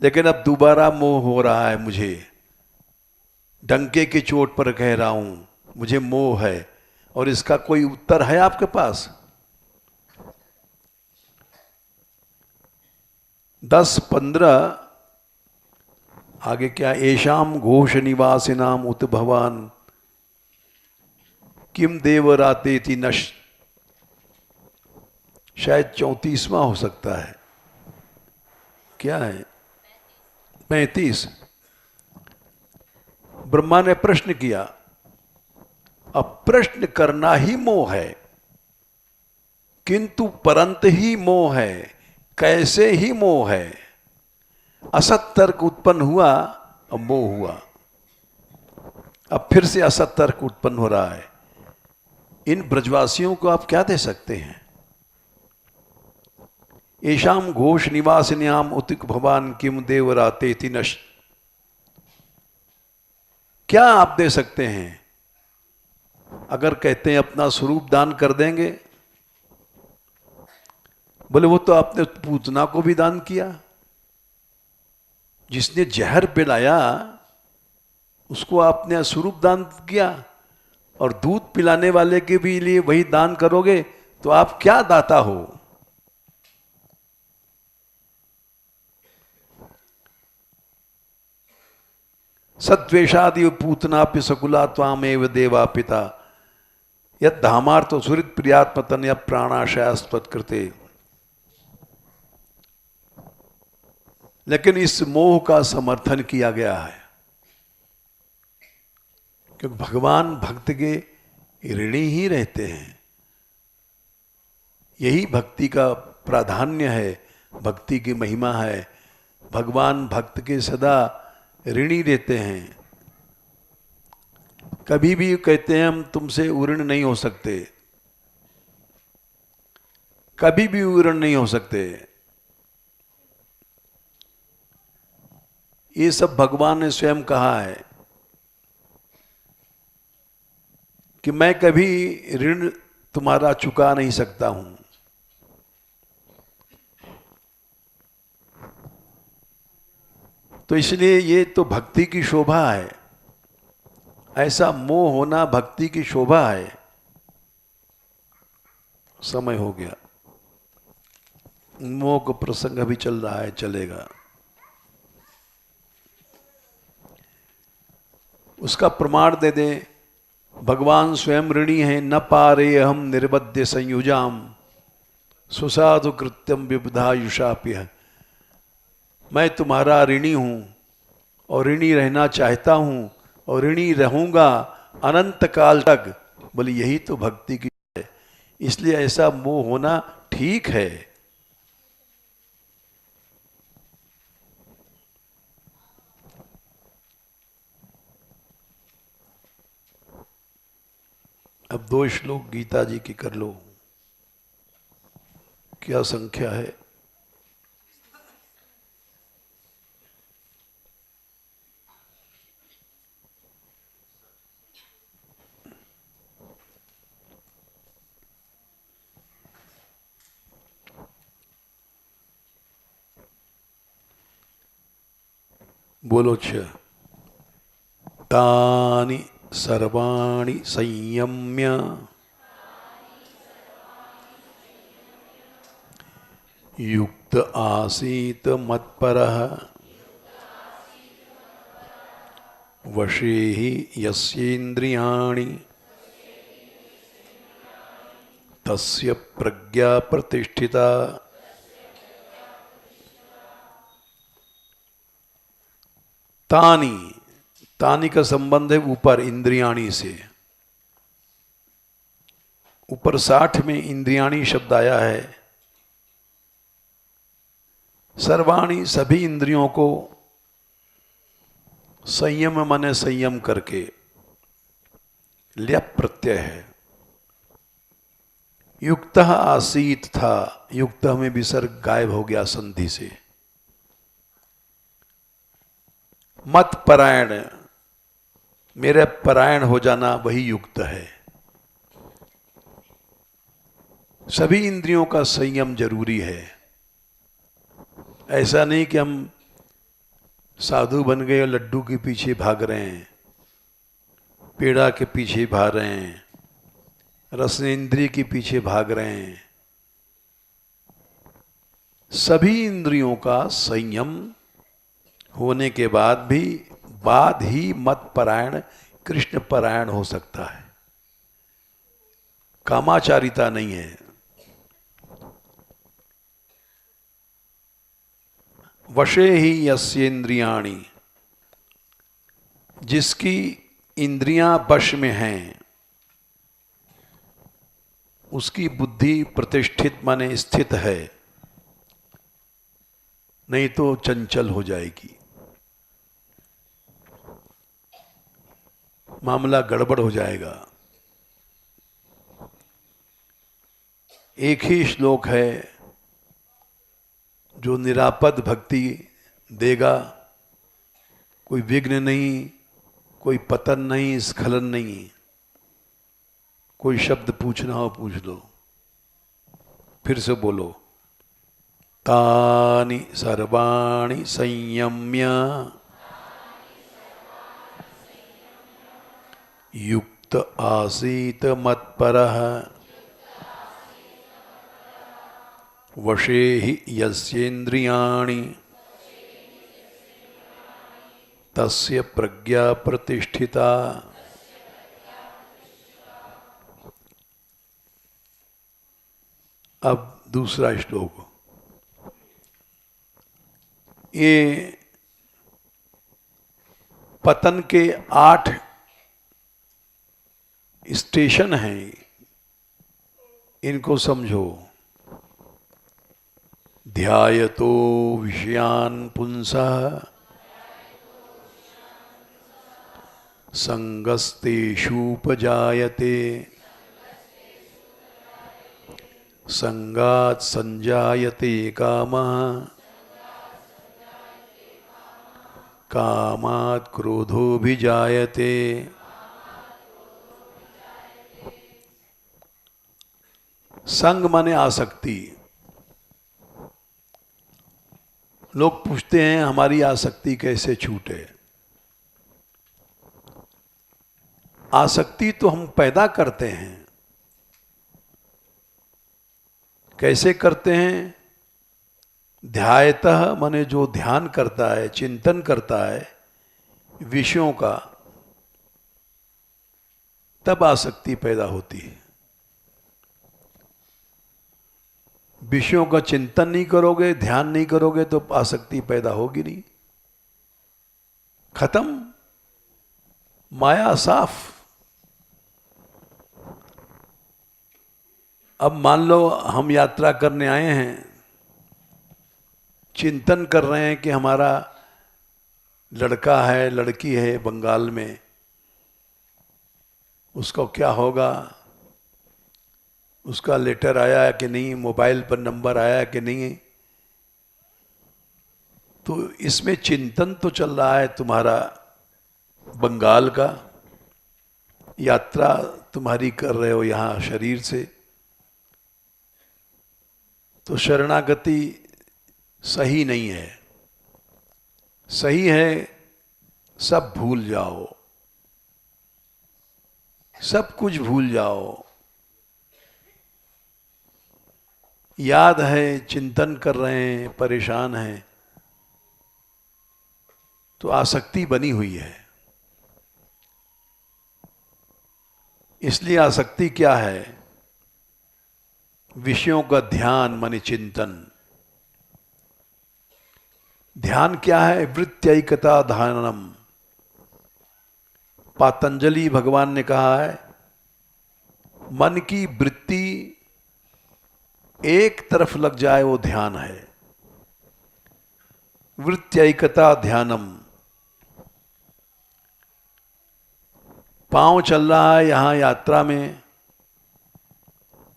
लेकिन अब दोबारा मोह हो रहा है मुझे। डंके की चोट पर कह रहा हूं, मुझे मोह है। और इसका कोई उत्तर है आपके पास? 10-15 आगे क्या, एशाम घोष निवासिनाम उत भवान किम देवराते थी नश, शायद 34वां हो सकता है, क्या है, 35। ब्रह्मा ने प्रश्न किया। अब प्रश्न करना ही मोह है, किंतु परंत ही मोह है, कैसे ही मोह है। असत तर्क उत्पन्न हुआ, अब मोह हुआ, अब फिर से असत तर्क उत्पन्न हो रहा है। इन ब्रजवासियों को आप क्या दे सकते हैं? येषाम घोष निवासिन्याम उतिक भवान किम देवराते तिनश, क्या आप दे सकते हैं? अगर कहते हैं अपना स्वरूप दान कर देंगे, बोले वो तो आपने पूतना को भी दान किया, जिसने जहर पिलाया उसको आपने स्वरूप दान किया, और दूध पिलाने वाले के भी लिए वही दान करोगे, तो आप क्या दाता हो? सद्वेषादि पूतनाप्य सकुला त्वामेव देवा पिता यद धामार्थ सुहृद प्रियात्मतन या प्राणाशयास्पद कृते। लेकिन इस मोह का समर्थन किया गया है, क्योंकि भगवान भक्त के ऋणी ही रहते हैं। यही भक्ति का प्राधान्य है, भक्ति की महिमा है। भगवान भक्त के सदा ऋणी रहते हैं। कभी भी कहते हैं हम तुमसे ऋण नहीं हो सकते, कभी भी ऋण नहीं हो सकते। ये सब भगवान ने स्वयं कहा है कि मैं कभी ऋण तुम्हारा चुका नहीं सकता हूं। तो इसलिए ये तो भक्ति की शोभा है, ऐसा मोह होना भक्ति की शोभा है। समय हो गया, मोह का प्रसंग अभी चल रहा है, चलेगा। उसका प्रमाण दे दे। भगवान स्वयं ऋणी हैं। न पारे हम निर्बद्ध संयुजाम सुसाधु कृत्यम विबुधायुषाप्य। मैं तुम्हारा ऋणी हूं और ऋणी रहना चाहता हूं और ऋणी रहूंगा अनंत काल तक। बोले यही तो भक्ति की है। इसलिए ऐसा मोह होना ठीक है। अब 2 श्लोक गीता जी की कर लो। क्या संख्या है? बोलो 6। तानि सर्वाणि संयम्य युक्त आसीत मत्परः वशे हि यस्येन्द्रियाणि तस्य प्रज्ञा प्रतिष्ठिता। तानि, तानि का संबंध है ऊपर इंद्रियाणी से। ऊपर 60 में इंद्रियाणी शब्द आया है। सर्वाणी सभी इंद्रियों को संयम माने संयम करके, ल्यप प्रत्यय है। युक्त आसीत था, युक्त में विसर्ग गायब हो गया संधि से। मत परायण, मेरे परायण हो जाना वही युक्त है। सभी इंद्रियों का संयम जरूरी है। ऐसा नहीं कि हम साधु बन गए और लड्डू के पीछे भाग रहे हैं, पेड़ा के पीछे भाग रहे हैं, रसनेन्द्रिय के पीछे भाग रहे हैं। सभी इंद्रियों का संयम होने के बाद ही मत परायण कृष्ण परायण हो सकता है। कामाचारिता नहीं है। वशे ही यस्येन्द्रियाणि, जिसकी इंद्रियां वश में हैं उसकी बुद्धि प्रतिष्ठित माने स्थित है, नहीं तो चंचल हो जाएगी, मामला गड़बड़ हो जाएगा। एक ही श्लोक है जो निरापद भक्ति देगा, कोई विघ्न नहीं, कोई पतन नहीं, स्खलन नहीं। कोई शब्द पूछना हो पूछ लो, फिर से बोलो। तानि सर्वाणि संयम्य युक्त आसीत मत्परः वशे हि यस्येन्द्रियाणि तस्य प्रज्ञा प्रतिष्ठिता। अब दूसरा श्लोक। ये पतन के 8 स्टेशन हैं, इनको समझो। ध्यायतो विषयान् पुंसः संगस्तेषूपजायते संगात् संजायते कामः कामात् क्रोधोऽभिजायते। संग माने आसक्ति। लोग पूछते हैं हमारी आसक्ति कैसे छूटे। आसक्ति तो हम पैदा करते हैं। कैसे करते हैं? ध्यायतः माने जो ध्यान करता है, चिंतन करता है विषयों का, तब आसक्ति पैदा होती है। विषयों का चिंतन नहीं करोगे, ध्यान नहीं करोगे तो आसक्ति पैदा होगी नहीं। खत्म, माया साफ। अब मान लो हम यात्रा करने आए हैं, चिंतन कर रहे हैं कि हमारा लड़का है, लड़की है बंगाल में, उसको क्या होगा, उसका लेटर आया है कि नहीं, मोबाइल पर नंबर आया है कि नहीं। तो इसमें चिंतन तो चल रहा है तुम्हारा बंगाल का, यात्रा तुम्हारी कर रहे हो यहाँ शरीर से। तो शरणागति सही नहीं है। सही है सब भूल जाओ, सब कुछ भूल जाओ। याद है, चिंतन कर रहे हैं, परेशान हैं, तो आसक्ति बनी हुई है। इसलिए आसक्ति क्या है? विषयों का ध्यान माने चिंतन। ध्यान क्या है? वृत्त्यैकता ध्यानम। पातंजलि भगवान ने कहा है मन की वृत्ति एक तरफ लग जाए वो ध्यान है। वृत्त्यैकता ध्यानम। पांव चल रहा है यहां यात्रा में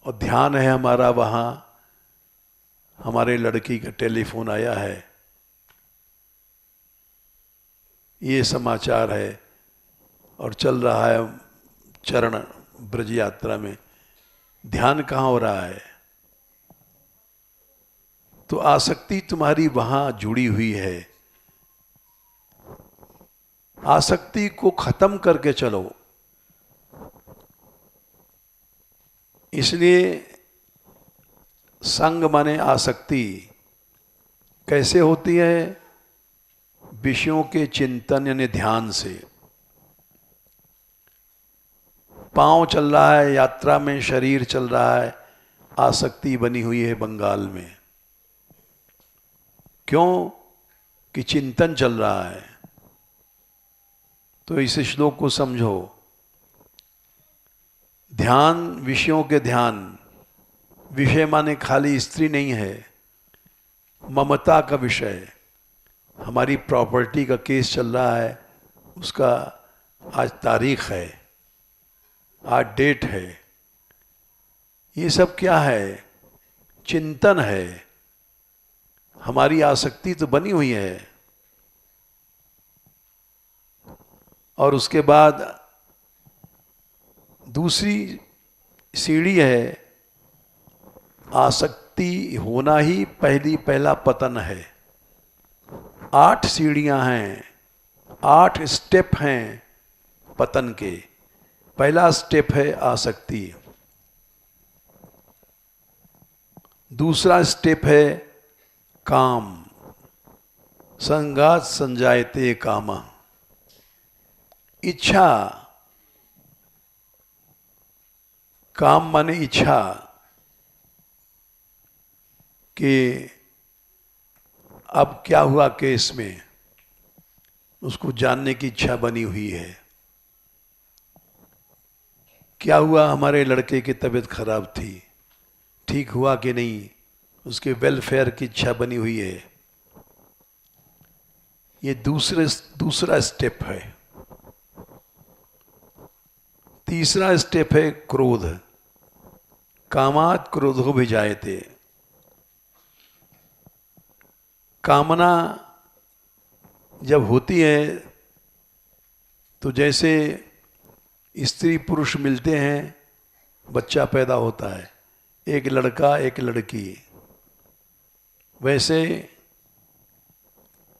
और ध्यान है हमारा वहां, हमारे लड़की का टेलीफोन आया है, ये समाचार है, और चल रहा है चरण ब्रज यात्रा में। ध्यान कहाँ हो रहा है? तो आसक्ति तुम्हारी वहां जुड़ी हुई है। आसक्ति को खत्म करके चलो। इसलिए संग माने आसक्ति कैसे होती है? विषयों के चिंतन यानी ध्यान से। पांव चल रहा है यात्रा में, शरीर चल रहा है, आसक्ति बनी हुई है बंगाल में। क्यों? कि चिंतन चल रहा है। तो इस श्लोक को समझो। ध्यान, विषयों के ध्यान। विषय माने खाली स्त्री नहीं है, ममता का विषय। हमारी प्रॉपर्टी का केस चल रहा है, उसका आज तारीख है, आज डेट है। ये सब क्या है? चिंतन है। हमारी आसक्ति तो बनी हुई है। और उसके बाद दूसरी सीढ़ी है, आसक्ति होना ही पहला पतन है। 8 सीढ़ियां हैं, 8 स्टेप हैं पतन के। पहला स्टेप है आसक्ति। दूसरा स्टेप है काम। संगात संजायते कामा। इच्छा। काम माने इच्छा कि अब क्या हुआ केस में, उसको जानने की इच्छा बनी हुई है। क्या हुआ? हमारे लड़के की तबीयत खराब थी, ठीक हुआ कि नहीं, उसके वेलफेयर की इच्छा बनी हुई है। ये दूसरा स्टेप है। तीसरा स्टेप है क्रोध। कामात क्रोधो भिजायते। कामना जब होती है तो जैसे स्त्री पुरुष मिलते हैं, बच्चा पैदा होता है, एक लड़का एक लड़की, वैसे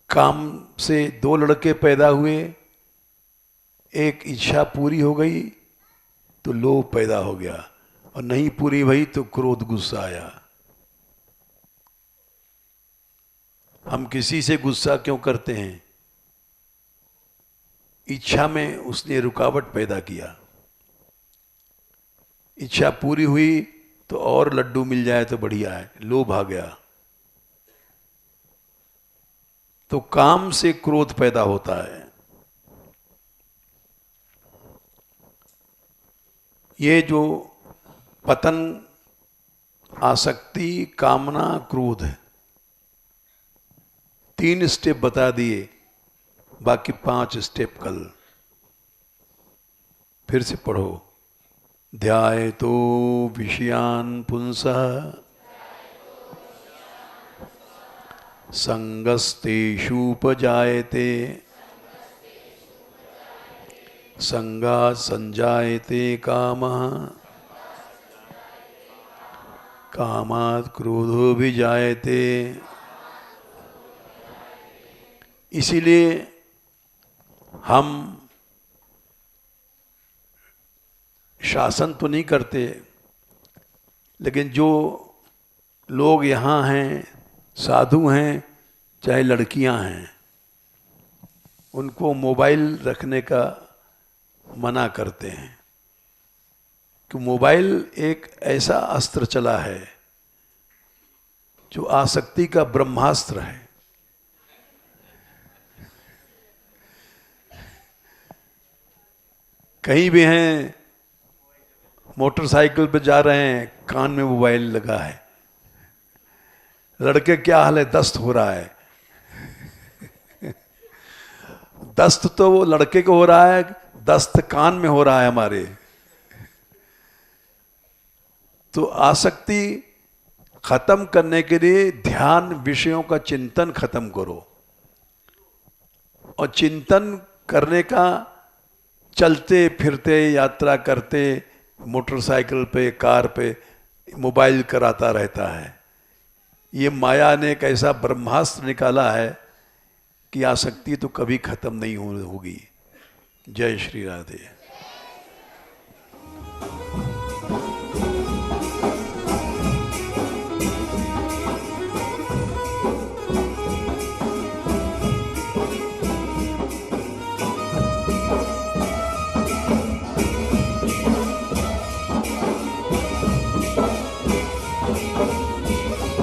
काम से 2 लड़के पैदा हुए, एक इच्छा पूरी हो गई तो लोभ पैदा हो गया, और नहीं पूरी हुई तो क्रोध, गुस्सा आया। हम किसी से गुस्सा क्यों करते हैं? इच्छा में उसने रुकावट पैदा किया। इच्छा पूरी हुई तो और लड्डू मिल जाए तो बढ़िया है, लोभ आ गया। तो काम से क्रोध पैदा होता है। ये जो पतन, आसक्ति, कामना, क्रोध, 3 स्टेप बता दिए, बाकी 5 स्टेप कल। फिर से पढ़ो। ध्यायतो विषयान् पुंसः संगस्तेषूपजायते संगात् संजायते कामः कामात् क्रोधो भी जायते। इसीलिए हम शासन तो नहीं करते, लेकिन जो लोग यहाँ हैं, साधु हैं चाहे लड़कियाँ हैं, उनको मोबाइल रखने का मना करते हैं। कि मोबाइल एक ऐसा अस्त्र चला है जो आसक्ति का ब्रह्मास्त्र है। कहीं भी हैं, मोटरसाइकिल पे जा रहे हैं, कान में मोबाइल लगा है। लड़के क्या हाल है? दस्त हो रहा है। दस्त तो वो लड़के को हो रहा है, दस्त कान में हो रहा है हमारे। तो आसक्ति खत्म करने के लिए ध्यान, विषयों का चिंतन खत्म करो। और चिंतन करने का चलते फिरते, यात्रा करते, मोटरसाइकिल पे, कार पे मोबाइल कराता रहता है। ये माया ने एक ऐसा ब्रह्मास्त्र निकाला है कि आसक्ति तो कभी खत्म नहीं होगी। जय श्री राधे। है।